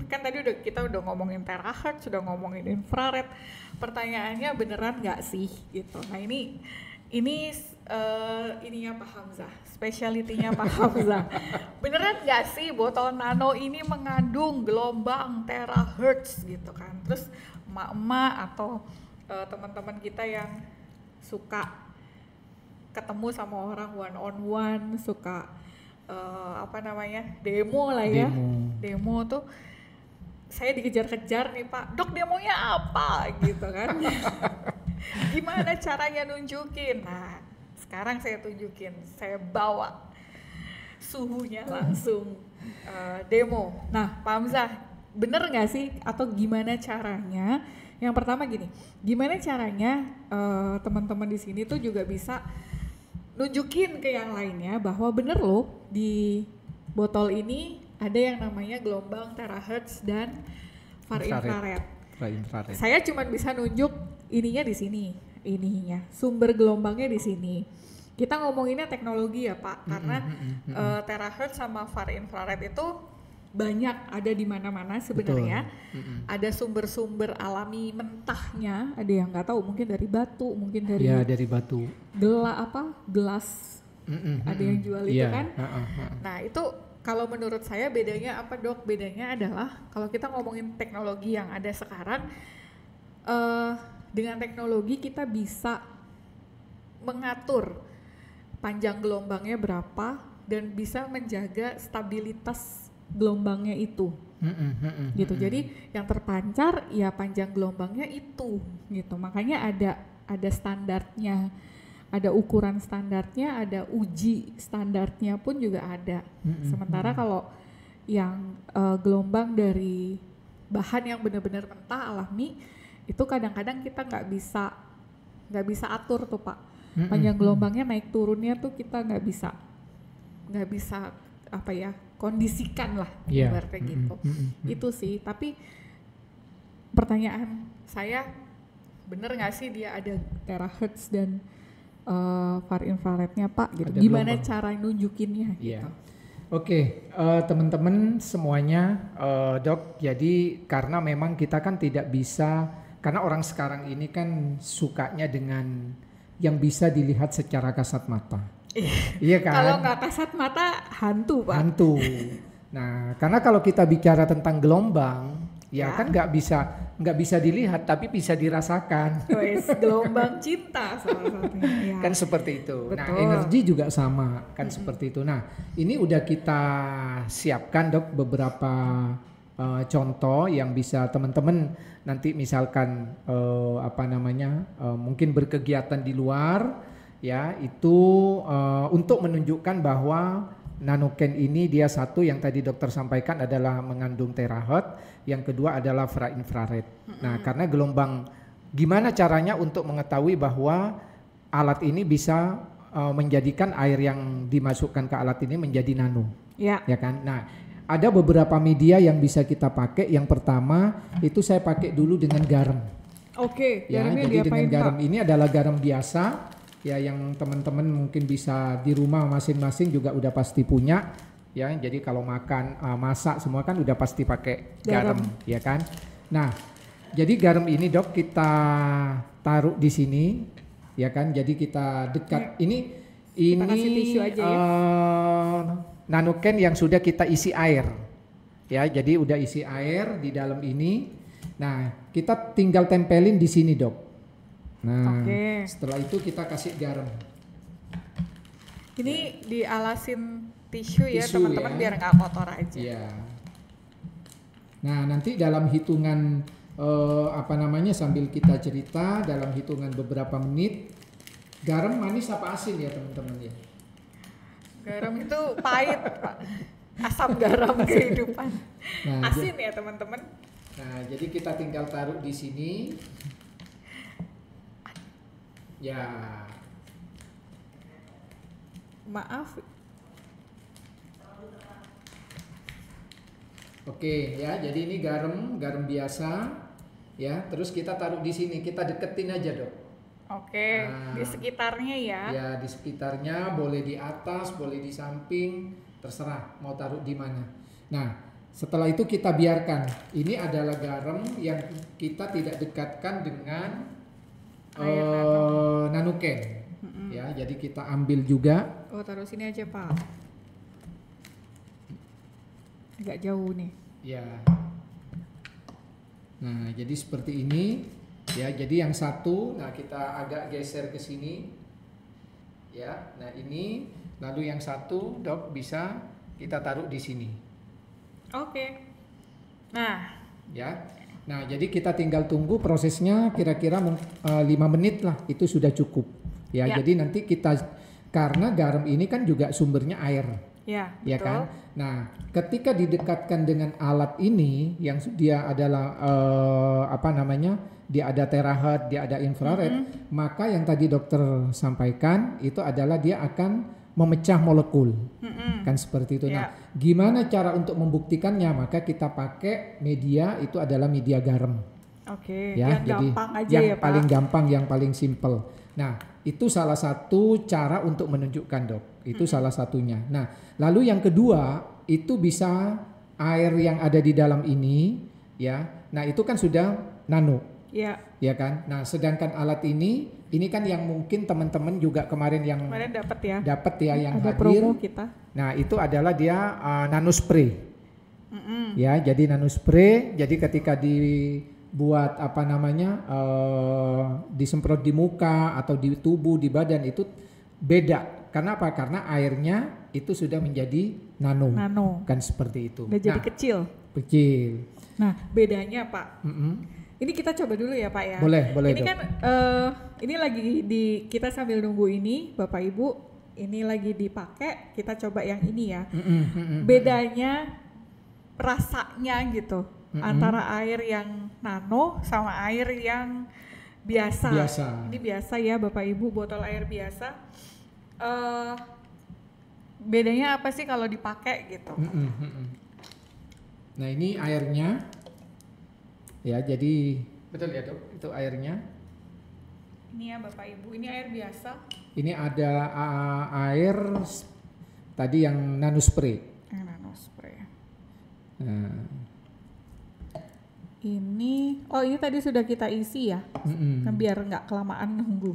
kan tadi kita udah ngomongin terahertz, sudah ngomongin infrared. Pertanyaannya beneran nggak sih gitu? Nah ini ininya Pak Hamzah, spesialitinya Pak Hamzah. Beneran nggak sih botol nano ini mengandung gelombang terahertz gitu kan? Terus emak-emak atau teman-teman kita yang suka ketemu sama orang one on one, suka demo lah ya, demo tuh saya dikejar-kejar nih Pak, dok demonya apa gitu kan? Gimana caranya nunjukin? Nah sekarang saya tunjukin, saya bawa suhunya langsung demo. Nah, Pak Hamzah, bener nggak sih atau gimana caranya? Yang pertama gini, gimana caranya teman-teman di sini tuh juga bisa nunjukin ke yang lainnya bahwa bener loh di botol ini ada yang namanya gelombang terahertz dan far infrared. Saya cuma bisa nunjuk ininya di sini, ininya sumber gelombangnya di sini. Kita ngomonginnya teknologi ya Pak, karena terahertz sama far infrared itu banyak ada di mana-mana sebenarnya. Ada sumber-sumber alami mentahnya, ada yang nggak tahu mungkin dari batu, mungkin dari dari batu. Gelas. Ada yang jual itu kan. Nah, itu kalau menurut saya bedanya apa Dok? Bedanya adalah kalau kita ngomongin teknologi yang ada sekarang, dengan teknologi kita bisa mengatur panjang gelombangnya berapa dan bisa menjaga stabilitas gelombangnya itu. Gitu. Jadi yang terpancar ya panjang gelombangnya itu gitu. Makanya ada standarnya, ada ukuran standarnya, ada uji standarnya pun juga ada. Sementara kalau yang gelombang dari bahan yang benar-benar mentah alami itu kadang-kadang kita nggak bisa atur tuh Pak. Panjang gelombangnya naik turunnya tuh kita nggak bisa apa ya, kondisikan lah ibaratnya gitu. Itu sih. Tapi pertanyaan saya, bener nggak sih dia ada terahertz dan far infrarednya Pak gitu. Gimana cara nunjukinnya gitu. Oke, teman-teman semuanya, Dok, jadi karena memang kita kan tidak bisa, karena orang sekarang ini kan sukanya dengan yang bisa dilihat secara kasat mata. Iya kan? Kalau nggak kasat mata, hantu Pak. Hantu. Nah, karena kalau kita bicara tentang gelombang, ya kan nggak bisa dilihat, tapi bisa dirasakan. Gelombang cinta salah satunya. Kan seperti itu. Betul. Nah, energi juga sama, kan seperti itu. Nah, ini udah kita siapkan Dok beberapa contoh yang bisa teman-teman nanti misalkan mungkin berkegiatan di luar ya, itu untuk menunjukkan bahwa nanoken ini dia satu yang tadi dokter sampaikan adalah mengandung terahertz, yang kedua adalah far infrared. Nah, karena gelombang, gimana caranya untuk mengetahui bahwa alat ini bisa menjadikan air yang dimasukkan ke alat ini menjadi nano, ya kan? Nah, ada beberapa media yang bisa kita pakai. Yang pertama itu saya pakai dulu dengan garam. Oke, ya, jadi dengan garam Pak? Ini adalah garam biasa. Ya, yang teman-teman mungkin bisa di rumah masing-masing juga udah pasti punya. Ya, jadi kalau makan, masak semua kan udah pasti pakai garam, ya kan? Nah, jadi garam ini Dok kita taruh di sini, ya kan? Jadi kita dekat. Ini kasih tisu aja ya. Nanoken yang sudah kita isi air, ya. Jadi udah isi air di dalam ini. Nah, kita tinggal tempelin di sini Dok. Nah, setelah itu kita kasih garam. Ini dialasin tisu ya teman-teman, biar nggak kotor aja. Ya. Nah, nanti dalam hitungan sambil kita cerita dalam hitungan beberapa menit, garam manis apa asin ya teman-teman ya? Garam itu pahit Pak. Asam garam kehidupan. Nah, asin ya teman-teman. Nah, jadi kita tinggal taruh di sini. Ya. Maaf. Oke, ya. Jadi ini garam biasa. Ya, terus kita taruh di sini, kita deketin aja Dok. Oke, di sekitarnya ya. Ya, di sekitarnya, boleh di atas, boleh di samping, terserah mau taruh di mana. Nah, setelah itu kita biarkan. Ini adalah garam yang kita tidak dekatkan dengan nanoken. Ya, jadi kita ambil juga. Oh, taruh sini aja Pak. Agak jauh nih. Ya. Nah, jadi seperti ini. Ya, jadi yang satu, nah kita agak geser ke sini. Ya, nah ini, lalu yang satu Dok bisa kita taruh di sini. Oke. Nah, ya. Nah, jadi kita tinggal tunggu prosesnya kira-kira 5 menit lah, itu sudah cukup. Ya, jadi nanti kita, karena garam ini kan juga sumbernya air. Ya, Ya betul. kan? Nah, ketika didekatkan dengan alat ini yang dia adalah dia ada terahertz, dia ada infrared, maka yang tadi dokter sampaikan itu adalah dia akan memecah molekul. Kan seperti itu. Nah, gimana cara untuk membuktikannya? Maka kita pakai media itu adalah media garam. Oke, Ya, yang jadi gampang aja yang ya Pak. paling gampang, yang paling simple. Nah, itu salah satu cara untuk menunjukkan, Dok. Itu salah satunya. Nah, lalu yang kedua itu bisa air yang ada di dalam ini, ya. Nah, itu kan sudah nano. Ya kan. Nah, sedangkan alat ini kan yang mungkin teman-teman juga kemarin dapat ya yang ada hadir. promo kita. Nah, itu adalah dia nano spray. Ya, jadi nano spray. Jadi ketika dibuat disemprot di muka atau di tubuh, di badan itu beda. Karena apa? Karena airnya itu sudah menjadi nano. Kan seperti itu. Udah jadi kecil. Nah, bedanya Pak. Ini kita coba dulu ya Pak ya. Boleh ini Dok. Kan ini lagi kita sambil nunggu ini Bapak Ibu, ini lagi dipakai, kita coba yang ini ya. Bedanya rasanya gitu antara air yang nano sama air yang biasa. Ini biasa ya Bapak Ibu, botol air biasa. Bedanya apa sih kalau dipakai gitu? Nah, ini airnya. Ya, jadi betul ya Dok, itu airnya. Ini ya Bapak Ibu, ini air biasa. Ini ada air tadi yang nano spray. Yang nano spray. Nah. Ini tadi sudah kita isi ya, kan biar nggak kelamaan nunggu.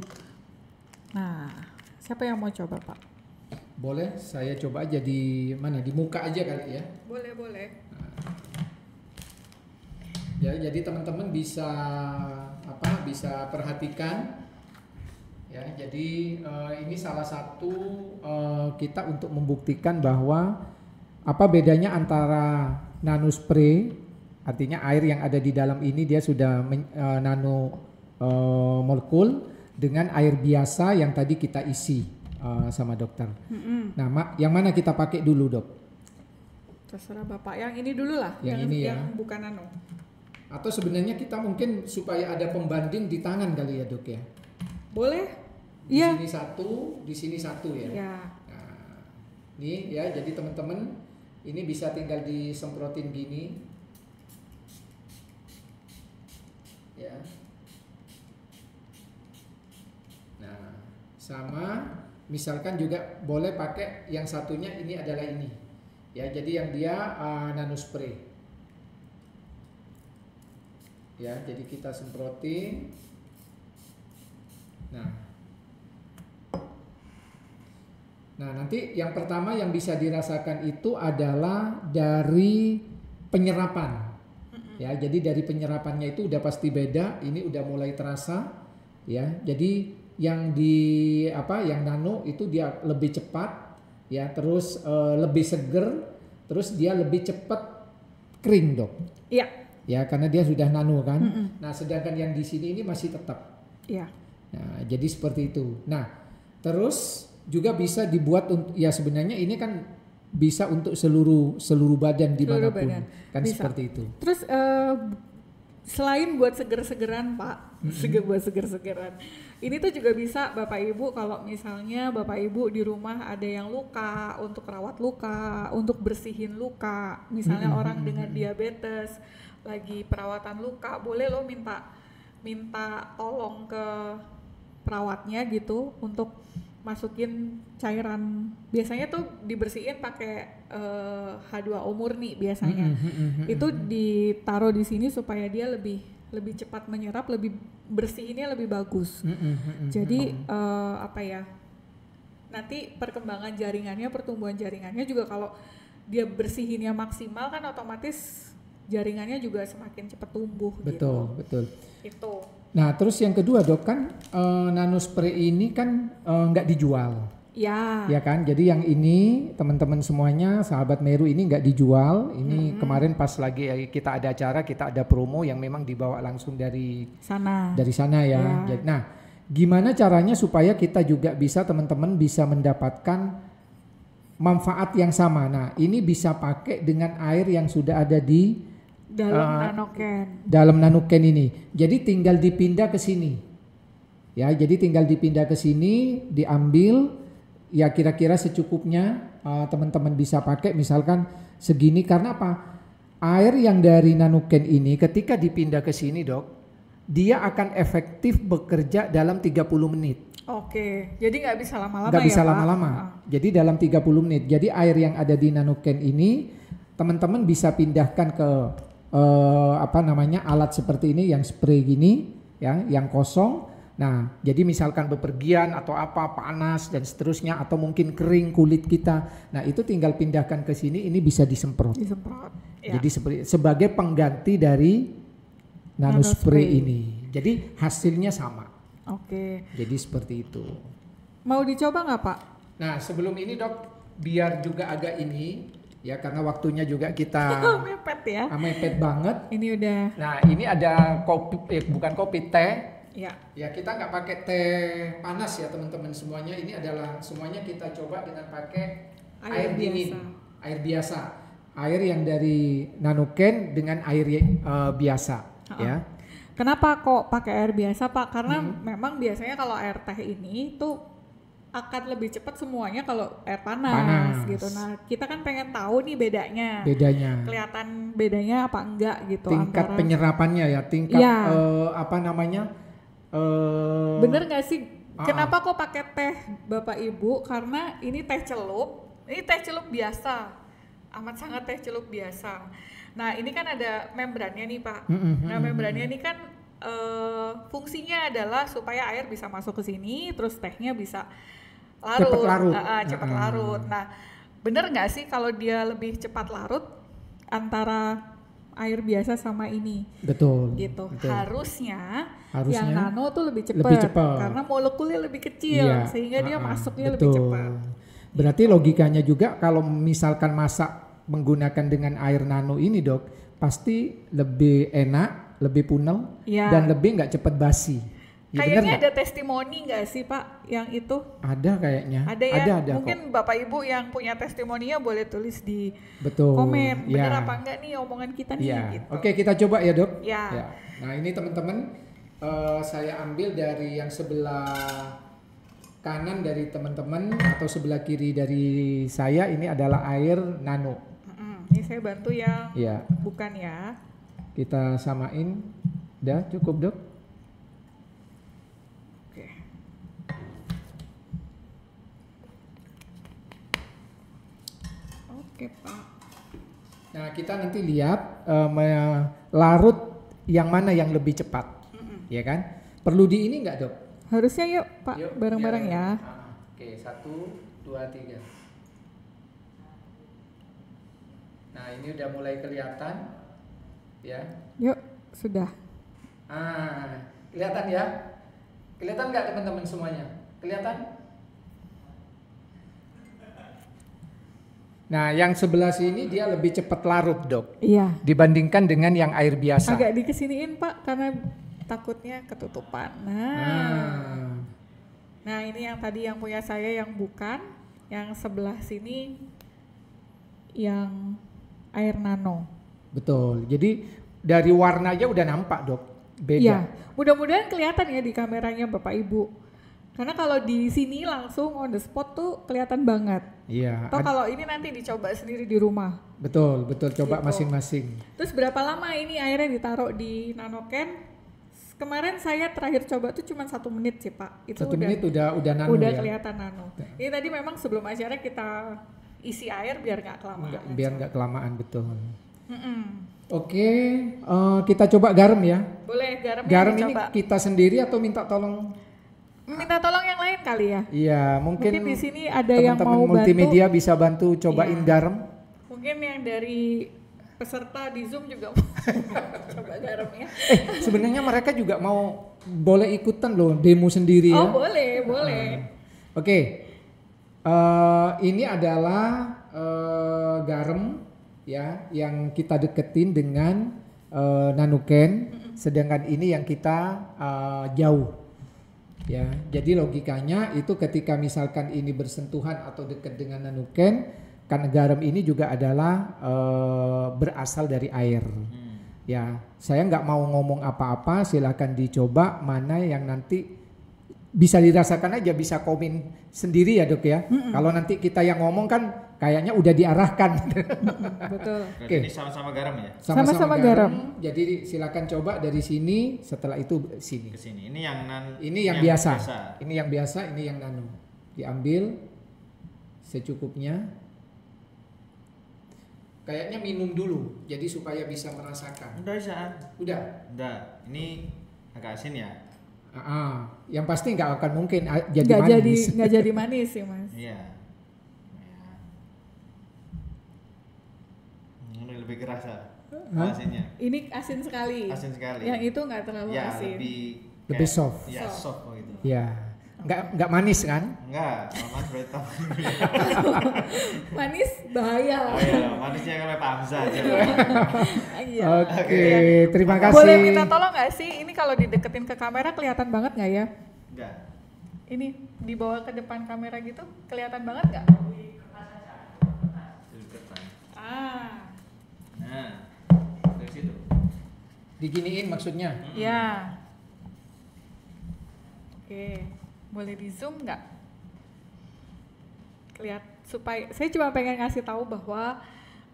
Nah, siapa yang mau coba Pak? Boleh, saya coba aja di mana, di muka aja kali ya. Boleh. Ya, jadi teman-teman bisa perhatikan ya. Jadi ini salah satu kita untuk membuktikan bahwa apa bedanya antara nano spray, artinya air yang ada di dalam ini dia sudah nano molekul, dengan air biasa yang tadi kita isi sama dokter. Nah, yang mana kita pakai dulu Dok? Terserah Bapak, yang ini dulu lah, yang ini ya, yang bukan nano. Atau sebenarnya kita mungkin supaya ada pembanding di tangan kali ya Dok ya? Boleh. Di sini satu, di sini satu ya. Nah, ini ya, jadi teman-teman ini bisa tinggal disemprotin gini. Ya. Nah, sama misalkan juga boleh pakai yang satunya, ini adalah ini. Ya, jadi yang dia nano spray. Ya, jadi kita semprotin. Nah, nanti yang pertama yang bisa dirasakan itu adalah dari penyerapan. Ya, jadi dari penyerapannya itu udah pasti beda. Ini udah mulai terasa. Ya, jadi yang yang nano itu dia lebih cepat. Ya, terus lebih seger. Terus dia lebih cepat kering Dok. Iya. Ya, karena dia sudah nano kan. Nah, sedangkan yang di sini ini masih tetap. Iya. Nah, jadi seperti itu. Nah, terus juga bisa dibuat ya sebenarnya ini kan bisa untuk seluruh badan dimanapun. Kan bisa. Seperti itu. Terus selain buat seger-segeran Pak, buat seger-segeran, ini tuh juga bisa Bapak Ibu kalau misalnya Bapak Ibu di rumah ada yang luka, untuk rawat luka, untuk bersihin luka, misalnya orang dengan diabetes lagi perawatan luka, boleh lo minta tolong ke perawatnya gitu untuk masukin cairan, biasanya tuh dibersihin pakai H2O murni biasanya. Itu ditaruh di sini supaya dia lebih cepat menyerap, lebih bersihinnya lebih bagus. Jadi nanti perkembangan jaringannya, pertumbuhan jaringannya juga kalau dia bersihinnya maksimal kan otomatis jaringannya juga semakin cepat tumbuh. Betul. Itu. Nah, terus yang kedua Dok, kan nano spray ini kan nggak dijual. Ya kan, jadi yang ini teman-teman semuanya sahabat Meru ini nggak dijual. Ini kemarin pas lagi kita ada acara, kita ada promo yang memang dibawa langsung dari sana ya. Jadi, nah, gimana caranya supaya kita juga bisa, teman-teman bisa mendapatkan manfaat yang sama. Nah, ini bisa pakai dengan air yang sudah ada di dalam nanoken ini. Jadi tinggal dipindah ke sini. Ya, jadi tinggal dipindah ke sini, diambil ya kira-kira secukupnya, teman-teman bisa pakai misalkan segini. Karena apa? Air yang dari nanoken ini ketika dipindah ke sini, Dok, dia akan efektif bekerja dalam 30 menit. Oke, jadi nggak bisa lama-lama nggak ya, bisa Pak? lama-lama. Jadi dalam 30 menit. Jadi air yang ada di nanoken ini teman-teman bisa pindahkan ke alat seperti ini yang spray gini ya, yang kosong. Nah, jadi misalkan bepergian atau apa, panas dan seterusnya, atau mungkin kering kulit kita. Nah, itu tinggal pindahkan ke sini, ini bisa disemprot. Ya. Jadi sebagai pengganti dari nanospray ini. Jadi hasilnya sama. Oke. Jadi seperti itu. Mau dicoba nggak, Pak? Nah, sebelum ini, Dok, biar juga agak ini ya, karena waktunya juga kita mepet ya. Mepet banget. Ini udah. Nah, ini ada kopi, bukan kopi, teh. Ya. Ya, kita nggak pakai teh panas ya, teman-teman semuanya. Ini adalah semuanya kita coba dengan pakai air dingin, air biasa, air yang dari nanoken dengan air biasa. Ya. Kenapa kok pakai air biasa, Pak? Karena memang biasanya kalau air teh ini tuh akan lebih cepat semuanya kalau air panas gitu. Nah, kita kan pengen tahu nih bedanya. Kelihatan bedanya apa enggak gitu. Tingkat penyerapannya ya, tingkat bener nggak sih? Kenapa kok pakai teh, Bapak Ibu? Karena ini teh celup. Ini teh celup biasa, amat sangat teh celup biasa. Nah, ini kan ada membrannya nih, Pak. Nah, membrannya ini kan fungsinya adalah supaya air bisa masuk ke sini, terus tehnya bisa cepat larut. Nah, bener nggak sih kalau dia lebih cepat larut antara air biasa sama ini? Betul. Gitu. Betul. Harusnya yang nano tuh lebih cepat karena molekulnya lebih kecil, sehingga dia masuknya lebih cepat. Berarti logikanya juga kalau misalkan masak menggunakan dengan air nano ini, Dok, pasti lebih enak, lebih punel, dan lebih nggak cepat basi. Ya, kayaknya ada testimoni nggak sih, Pak, yang itu? Ada kayaknya. Ada mungkin kok. Bapak Ibu yang punya testimoninya boleh tulis di komen. Benar apa enggak nih omongan kita nih? Gitu. Oke, kita coba ya, Dok. Ya. Nah, ini teman-teman, saya ambil dari yang sebelah kanan dari teman-teman atau sebelah kiri dari saya, ini adalah air nano. Ini saya bantu yang bukan ya. Kita samain. Udah cukup, Dok? Oke, Pak. Nah, kita nanti lihat larut yang mana yang lebih cepat, ya kan? Perlu di ini nggak, Dok? Harusnya yuk, Pak, bareng-bareng ya. Oke, 1, 2, 3. Nah, ini udah mulai kelihatan, ya. Yuk, sudah. Kelihatan ya? Kelihatan nggak teman-teman semuanya? Kelihatan? Nah, yang sebelah sini dia lebih cepat larut, Dok. Iya. Dibandingkan dengan yang air biasa. Agak dikesiniin, Pak, karena takutnya ketutupan. Nah, ini yang tadi yang punya saya yang bukan, yang sebelah sini yang air nano. Betul. Jadi dari warna aja udah nampak, Dok. Beda. Iya. Mudah-mudahan kelihatan ya di kameranya Bapak Ibu. Karena kalau di sini langsung on the spot tuh kelihatan banget. Iya. Atau kalau ini nanti dicoba sendiri di rumah. Betul, coba gitu. Masing-masing. Terus berapa lama ini airnya ditaruh di nanoken? Kemarin saya terakhir coba tuh cuma 1 menit sih, Pak. Itu 1 menit udah nano. Udah ya? Kelihatan nano. Ini tadi memang sebelum acara kita isi air biar nggak kelamaan. Biar nggak kelamaan, betul. Oke, kita coba garam ya. Boleh, garam ini kita sendiri atau minta tolong? Minta tolong yang lain kali ya. Iya, mungkin di sini ada yang mau multimedia bantu. Bisa bantu cobain garam. Mungkin yang dari peserta di Zoom juga mau coba garam ya. Sebenarnya mereka juga mau boleh ikutan loh demo sendiri ya. Oh, boleh. Oke. Ini adalah garam ya yang kita deketin dengan nanoken, sedangkan ini yang kita jauh. Ya, jadi logikanya itu ketika misalkan ini bersentuhan atau dekat dengan nanuken, karena garam ini juga adalah berasal dari air. Ya, saya nggak mau ngomong apa-apa, silakan dicoba mana yang nanti bisa dirasakan aja, bisa komen sendiri ya dok ya. Kalau nanti kita yang ngomong kan kayaknya udah diarahkan. Betul. Oke. Ini sama-sama garam ya? Sama-sama garam. Jadi silakan coba dari sini, setelah itu sini. Ke sini. Ini yang biasa. Ini yang biasa, ini yang nano. Diambil secukupnya. Kayaknya minum dulu, jadi supaya bisa merasakan. Udah bisa. Udah. Ini agak asin ya? Yang pasti nggak akan mungkin jadi manis. Nggak jadi manis sih mas. Iya. Ini lebih kerasa asinnya. Ini asin sekali. Asin sekali. Yang itu nggak terlalu asin. Lebih soft. Ya soft gitu. Ya. Nggak manis kan? Enggak, manis berarti. Manis bahaya. Oh iya, manisnya kayak Pak Hamzah aja. Iya. Oke, terima kasih. Boleh minta tolong nggak sih? Ini kalau dideketin ke kamera kelihatan banget nggak ya? Enggak. Ini dibawa ke depan kamera gitu, kelihatan banget nggak? Nah, dari situ. Diginiin maksudnya? Ya. Oke, boleh di zoom nggak? Supaya saya cuma pengen ngasih tahu bahwa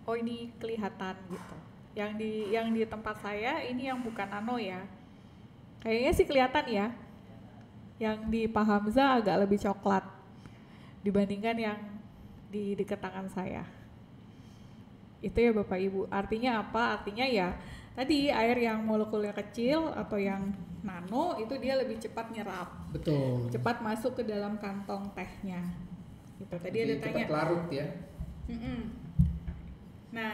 oh ini kelihatan gitu. Yang di tempat saya ini yang bukan nano ya. Kayaknya sih kelihatan ya. Yang di Pak Hamzah agak lebih coklat dibandingkan yang di dekat tangan saya. Itu ya Bapak Ibu. Artinya apa? Artinya ya tadi air yang molekulnya kecil atau yang nano itu dia lebih cepat nyerap. Betul. Cepat masuk ke dalam kantong tehnya. Gitu. Tadi Jadi ada tanya. cepat larut ya. Nah,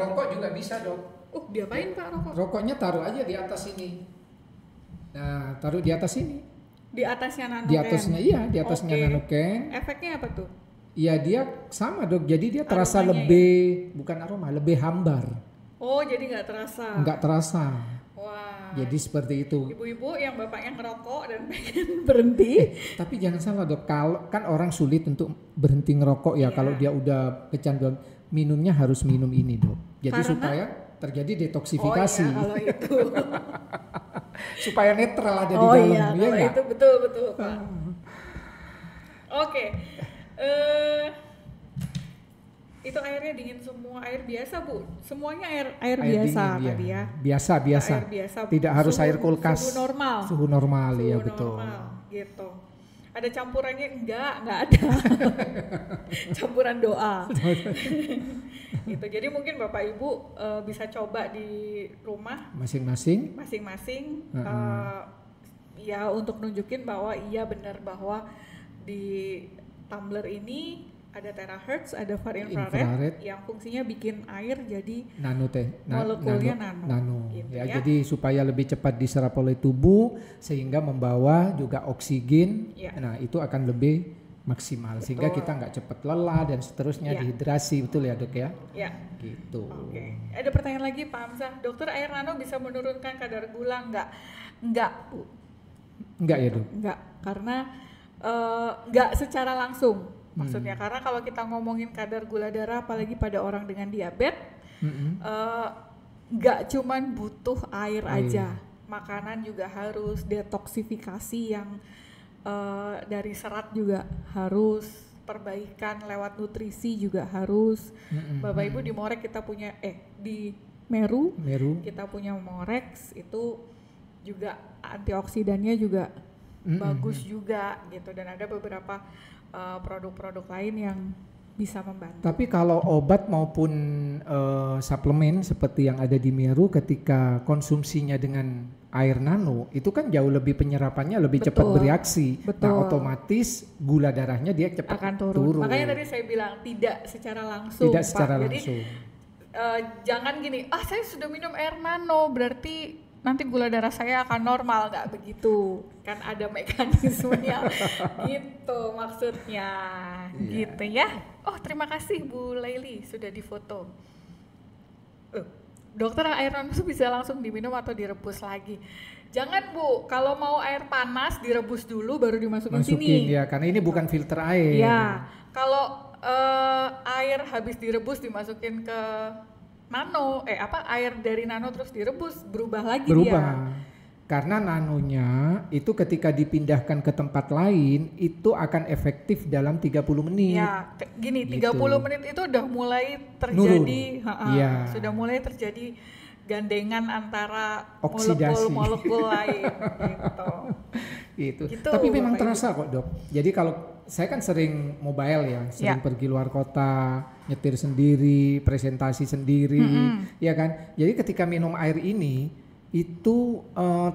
rokok juga bisa dok. diapain Pak rokok? Rokoknya taruh aja di atas ini. Nah, taruh di atas ini. Di atasnya nano. Di atasnya iya, di atasnya Oke. nanoken. Efeknya apa tuh? Iya dia sama dok. Jadi dia terasa Aromanya lebih bukan aroma, lebih hambar. Oh, jadi nggak terasa. Nggak terasa. Wah. Jadi seperti itu. Ibu-ibu yang bapaknya ngerokok dan pengen berhenti. Tapi jangan salah dok, kalau kan orang sulit untuk berhenti ngerokok ya. Iya. Kalau dia udah kecanduan, minumnya harus minum ini dok. Jadi Karena? supaya terjadi detoksifikasi. Oh iya, kalau itu. Supaya netral ada di Oh dalam. iya, kalau nggak? itu betul Pak. Oke. Itu airnya dingin semua, air biasa Bu. Semuanya air biasa dingin, tadi iya. ya. Biasa. Air biasa. Tidak harus air kulkas. Suhu normal. Suhu normal ya Suhu betul. normal, gitu. Ada campurannya enggak ada. Campuran doa. Gitu. Jadi mungkin Bapak Ibu bisa coba di rumah Masing-masing. Ya untuk nunjukin bahwa iya benar bahwa di tumbler ini ada terahertz, ada far infrared yang fungsinya bikin air jadi Nano molekulnya nano. Gitu Ya, jadi supaya lebih cepat diserap oleh tubuh sehingga membawa juga oksigen. Ya. Nah itu akan lebih maksimal sehingga kita nggak cepat lelah dan seterusnya dehidrasi, betul ya dok ya? Ya. Gitu. Oke. Ada pertanyaan lagi Pak Hamzah, dokter air nano bisa menurunkan kadar gula enggak? Enggak Bu. Enggak ya dok? Enggak, karena enggak secara langsung. Maksudnya karena kalau kita ngomongin kadar gula darah apalagi pada orang dengan diabetes, enggak cuman butuh air aja. Makanan juga harus, detoksifikasi yang dari serat juga harus, perbaikan lewat nutrisi juga harus. Bapak Ibu di Morex kita punya di Meru kita punya Morex itu juga antioksidannya juga bagus juga gitu, dan ada beberapa produk-produk lain yang bisa membantu. Tapi kalau obat maupun suplemen seperti yang ada di Meru, ketika konsumsinya dengan air nano itu kan jauh lebih penyerapannya lebih cepat bereaksi. Nah otomatis gula darahnya dia cepat akan turun. Makanya tadi saya bilang tidak secara langsung. Tidak secara Pak. langsung. Jadi jangan gini, saya sudah minum air nano berarti nanti gula darah saya akan normal, nggak begitu, kan ada mekanismenya gitu maksudnya. Gitu ya. Oh terima kasih Bu Laili sudah difoto. dokter air nano itu bisa langsung diminum atau direbus lagi? Jangan Bu, kalau mau air panas direbus dulu baru dimasukin sini. Ya, karena ini bukan filter air. Ya, kalau air habis direbus dimasukin ke nano, air dari nano terus direbus berubah lagi dia. Karena nanonya itu ketika dipindahkan ke tempat lain itu akan efektif dalam 30 menit. Ya, gini gitu. 30 menit itu udah mulai terjadi, sudah mulai terjadi gandengan antara molekul lain gitu. Gitu. Tapi memang terasa kok dok. Jadi kalau saya kan sering mobile ya, sering pergi luar kota, nyetir sendiri, presentasi sendiri, ya kan. Jadi ketika minum air ini itu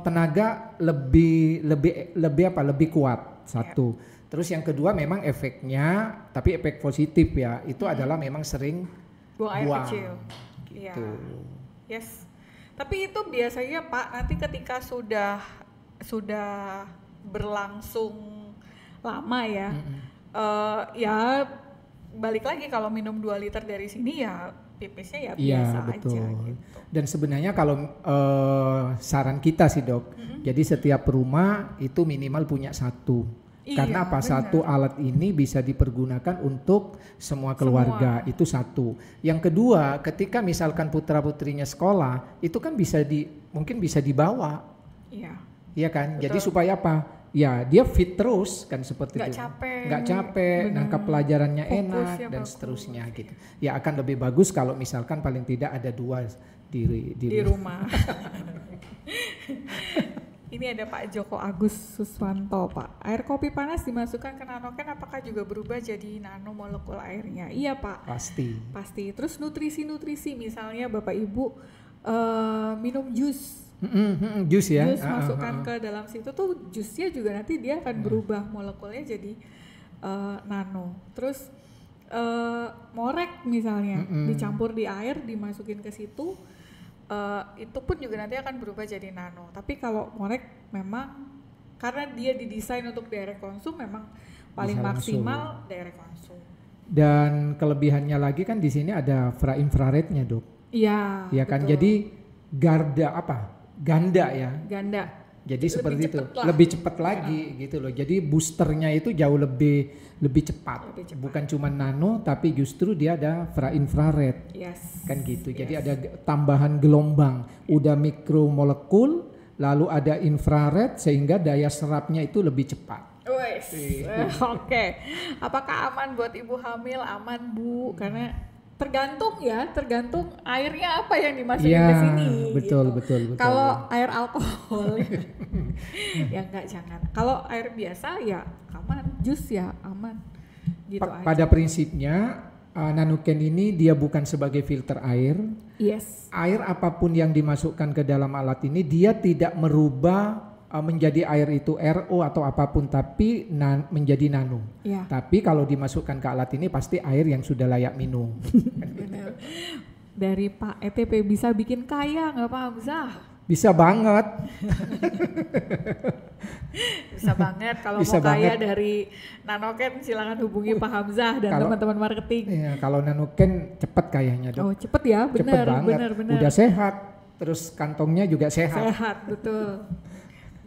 tenaga lebih kuat satu. Terus yang kedua memang efeknya, tapi efek positif ya, itu adalah memang sering buang air kecil. Gitu. Ya. Yes. Tapi itu biasanya Pak, nanti ketika sudah berlangsung lama ya, ya balik lagi kalau minum 2 liter dari sini ya pipisnya ya biasa aja gitu. Dan sebenarnya kalau saran kita sih dok, jadi setiap rumah itu minimal punya 1. Karena apa? Bener. 1 alat ini bisa dipergunakan untuk semua keluarga. Itu 1. Yang kedua, ketika misalkan putra putrinya sekolah, itu kan mungkin bisa dibawa. Iya kan? Betul. Jadi supaya apa? Ya dia fit terus kan seperti itu. Nggak capek, nangkap pelajarannya enak dan seterusnya gitu. Ya akan lebih bagus kalau misalkan paling tidak ada 2 di rumah. Ini ada Pak Joko Agus Suswanto, Pak. Air kopi panas dimasukkan ke nanoken apakah juga berubah jadi nanomolekul airnya? Iya Pak. Pasti. Terus nutrisi misalnya Bapak Ibu minum jus. Jus ya. Jus masukkan ke dalam situ tuh jusnya juga nanti dia akan berubah molekulnya jadi nano. Terus morek misalnya dicampur di air dimasukin ke situ. Itu pun juga nanti akan berubah jadi nano. Tapi kalau morek memang karena dia didesain untuk direct konsum memang paling maksimal direct konsum. Dan kelebihannya lagi kan di sini ada infrarednya dok. Iya. Ya kan. Jadi ganda ya. Jadi seperti itu, lebih cepat lagi gitu loh. Jadi boosternya itu jauh lebih cepat. Bukan cuma nano, tapi justru dia ada infrared. Kan gitu. Jadi ada tambahan gelombang. Udah mikromolekul, lalu ada infrared sehingga daya serapnya itu lebih cepat. Oke. Apakah aman buat ibu hamil? Aman Bu, karena tergantung airnya apa yang dimasukin ke sini. Betul. Kalau air alkohol ya enggak, jangan. Kalau air biasa ya aman, jus ya aman. Gitu aja. Pada prinsipnya nanoken ini dia bukan sebagai filter air. Air apapun yang dimasukkan ke dalam alat ini dia tidak merubah menjadi air itu RO atau apapun, tapi menjadi nano. Tapi kalau dimasukkan ke alat ini pasti air yang sudah layak minum. Benar. Dari Pak ETP bisa bikin kaya nggak Pak Hamzah? Bisa banget. Bisa banget. Kalau mau kaya dari nanoken silakan hubungi Pak Hamzah dan teman-teman marketing. Iya, kalau nanoken cepet kayaknya dok. Cepet ya, benar. Udah sehat, terus kantongnya juga sehat.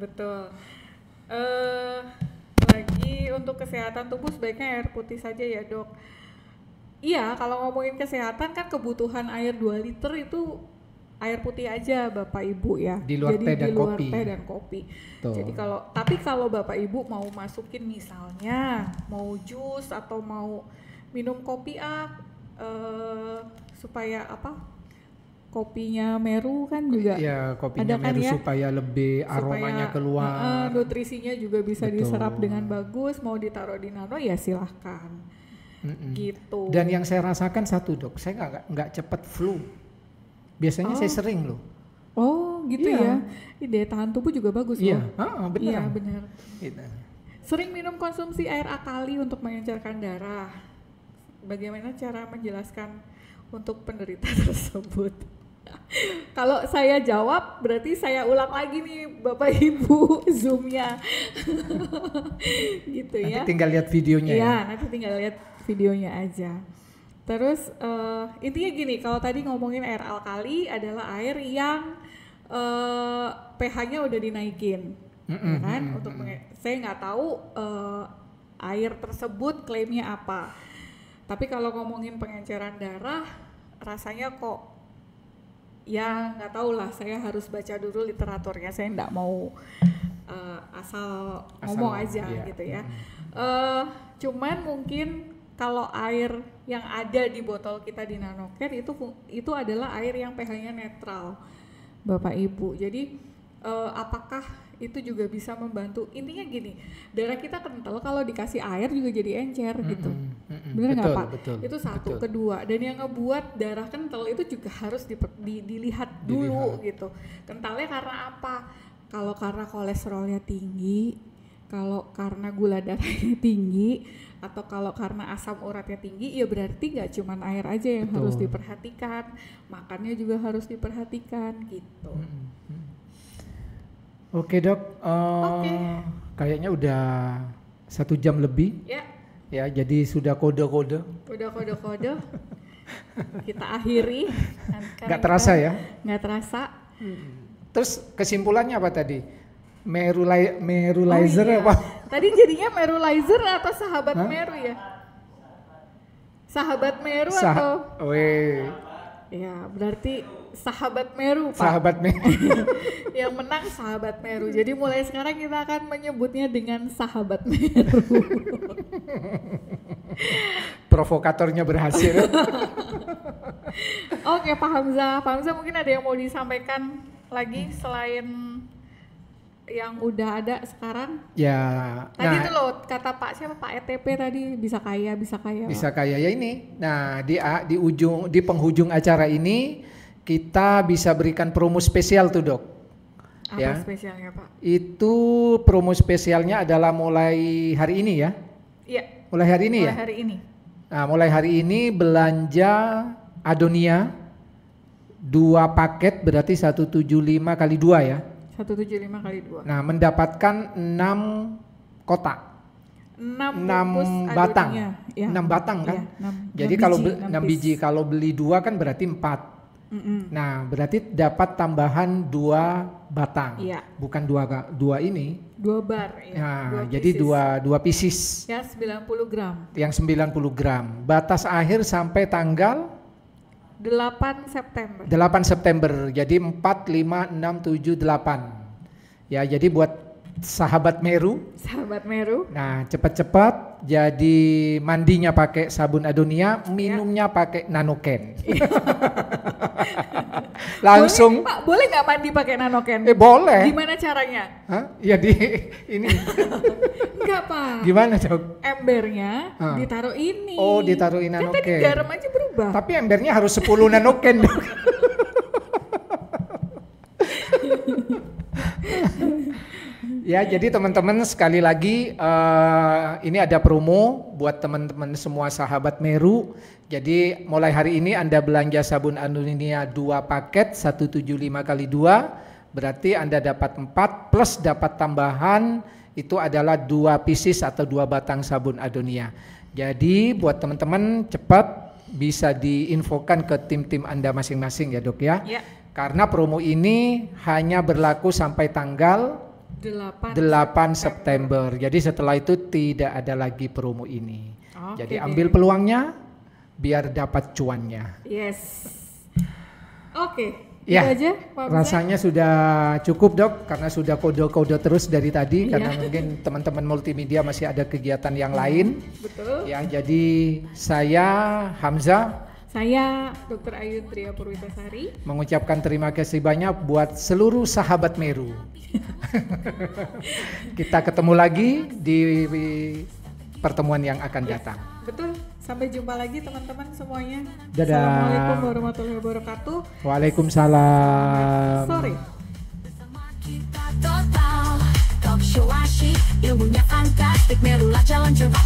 Betul. Lagi untuk kesehatan tubuh sebaiknya air putih saja ya dok. Iya, kalau ngomongin kesehatan kan kebutuhan air 2 liter itu air putih aja Bapak Ibu ya. Di luar teh dan kopi. Jadi kalau Bapak Ibu mau masukin misalnya mau jus atau mau minum kopi supaya kopinya meru kan juga. Iya, kopinya meru kan, supaya lebih aromanya keluar. Nutrisinya juga bisa diserap dengan bagus. Mau ditaruh di nano ya silahkan. Gitu. Dan yang saya rasakan satu dok, saya nggak cepet flu. Biasanya saya sering loh. Oh gitu ya. Daya tahan tubuh juga bagus loh. Benar. Iya benar. Sering minum konsumsi air akali untuk mengencerkan darah. Bagaimana cara menjelaskan untuk penderita tersebut? Kalau saya jawab berarti saya ulang lagi nih Bapak Ibu Zoom-nya. Gitu ya. Nanti tinggal lihat videonya ya. Nanti tinggal lihat videonya aja. Terus intinya gini, kalau tadi ngomongin air alkali adalah air yang pH-nya udah dinaikin, ya kan? Untuk saya nggak tahu air tersebut klaimnya apa. Tapi kalau ngomongin pengenceran darah, rasanya kok ya nggak tahu lah. Saya harus baca dulu literaturnya. Saya nggak mau asal ngomong aja gitu ya. Cuman mungkin kalau air yang ada di botol kita di NanoCare itu adalah air yang pH-nya netral, Bapak Ibu. Jadi apakah itu juga bisa membantu? Intinya gini, darah kita kental, kalau dikasih air juga jadi encer gitu. Bener nggak Pak? Betul, itu satu. betul. Kedua, dan yang ngebuat darah kental itu juga harus dilihat dulu gitu. Kentalnya karena apa? Kalau karena kolesterolnya tinggi, kalau karena gula darahnya tinggi, atau kalau karena asam uratnya tinggi, ya berarti nggak cuma air aja yang harus diperhatikan, makannya juga harus diperhatikan gitu. Oke dok, kayaknya udah 1 jam lebih. Ya, jadi sudah kode-kode. Udah kode-kode. Kita akhiri. Nggak terasa ya? Nggak terasa. Terus kesimpulannya apa tadi? Merulizer apa? Tadi jadinya Merulizer atau sahabat Meru ya? Sahabat Meru atau? Ya berarti sahabat Meru Pak. Sahabat Meru. Yang menang sahabat Meru. Jadi mulai sekarang kita akan menyebutnya dengan sahabat Meru. Provokatornya berhasil. Oke Pak Hamzah. Pak Hamzah mungkin ada yang mau disampaikan lagi selain yang udah ada sekarang? Ya. Tadi itu loh kata Pak siapa, Pak ETP tadi bisa kaya. Bisa kaya ya ini. Nah di penghujung acara ini kita bisa berikan promo spesial tuh dok. Apa spesialnya Pak? Itu promo spesialnya adalah mulai hari ini ya? Iya. Mulai hari ini ya? Mulai hari ini. Nah mulai hari ini belanja Adonia 2 paket berarti 175 kali 2 ya? 175 kali 2. Nah mendapatkan 6 kotak. 6 batang. Ya. 6 batang kan? Ya, 6, jadi kalau 6 biji, kalau beli 2 kan berarti 4. Nah berarti dapat tambahan 2 batang. Iya. Bukan 2 ini. 2 bar ya. Nah, jadi 2 pieces. Ya 90 gram. Yang 90 gram. Batas akhir sampai tanggal 8 September. 8 September. Jadi 4, 5, 6, 7, 8. Ya, jadi buat sahabat Meru. Sahabat Meru. Nah, cepat-cepat jadi mandinya pakai sabun Adonia, minumnya pakai NanoCare. Langsung. Boleh, Pak, boleh nggak mandi pakai NanoCare? Boleh. Gimana caranya? Hah? Ya di ini. Enggak Pak. Gimana dok? Embernya ditaruh ini. Oh, ditaruhin kan NanoCare. tadi garam aja berubah. Tapi embernya harus 10 NanoCare dok. Ya, jadi teman-teman sekali lagi ini ada promo buat teman-teman semua sahabat Meru. Jadi mulai hari ini Anda belanja sabun Adonia 2 paket 175 kali 2, berarti Anda dapat 4 plus dapat tambahan itu adalah 2 pieces atau 2 batang sabun Adonia. Jadi buat teman-teman cepat bisa diinfokan ke tim-tim Anda masing-masing ya dok ya. Karena promo ini hanya berlaku sampai tanggal 8 September. Jadi setelah itu tidak ada lagi promo ini. Jadi ambil peluangnya biar dapat cuannya. Yes. Oke. Ya, aja, Pak rasanya sudah cukup dok karena sudah kode-kode terus dari tadi karena mungkin teman-teman multimedia masih ada kegiatan yang lain. Betul. Ya, jadi saya Hamzah. Saya Dr. Ayu Tria Purwitasari mengucapkan terima kasih banyak buat seluruh sahabat Meru. Kita ketemu lagi di pertemuan yang akan datang. Betul. Sampai jumpa lagi teman-teman semuanya. Dadah. Assalamualaikum warahmatullahi wabarakatuh. Waalaikumsalam. Sore. Kita total talk show asyik, ilmunya fantastik, Merulah jalan cepat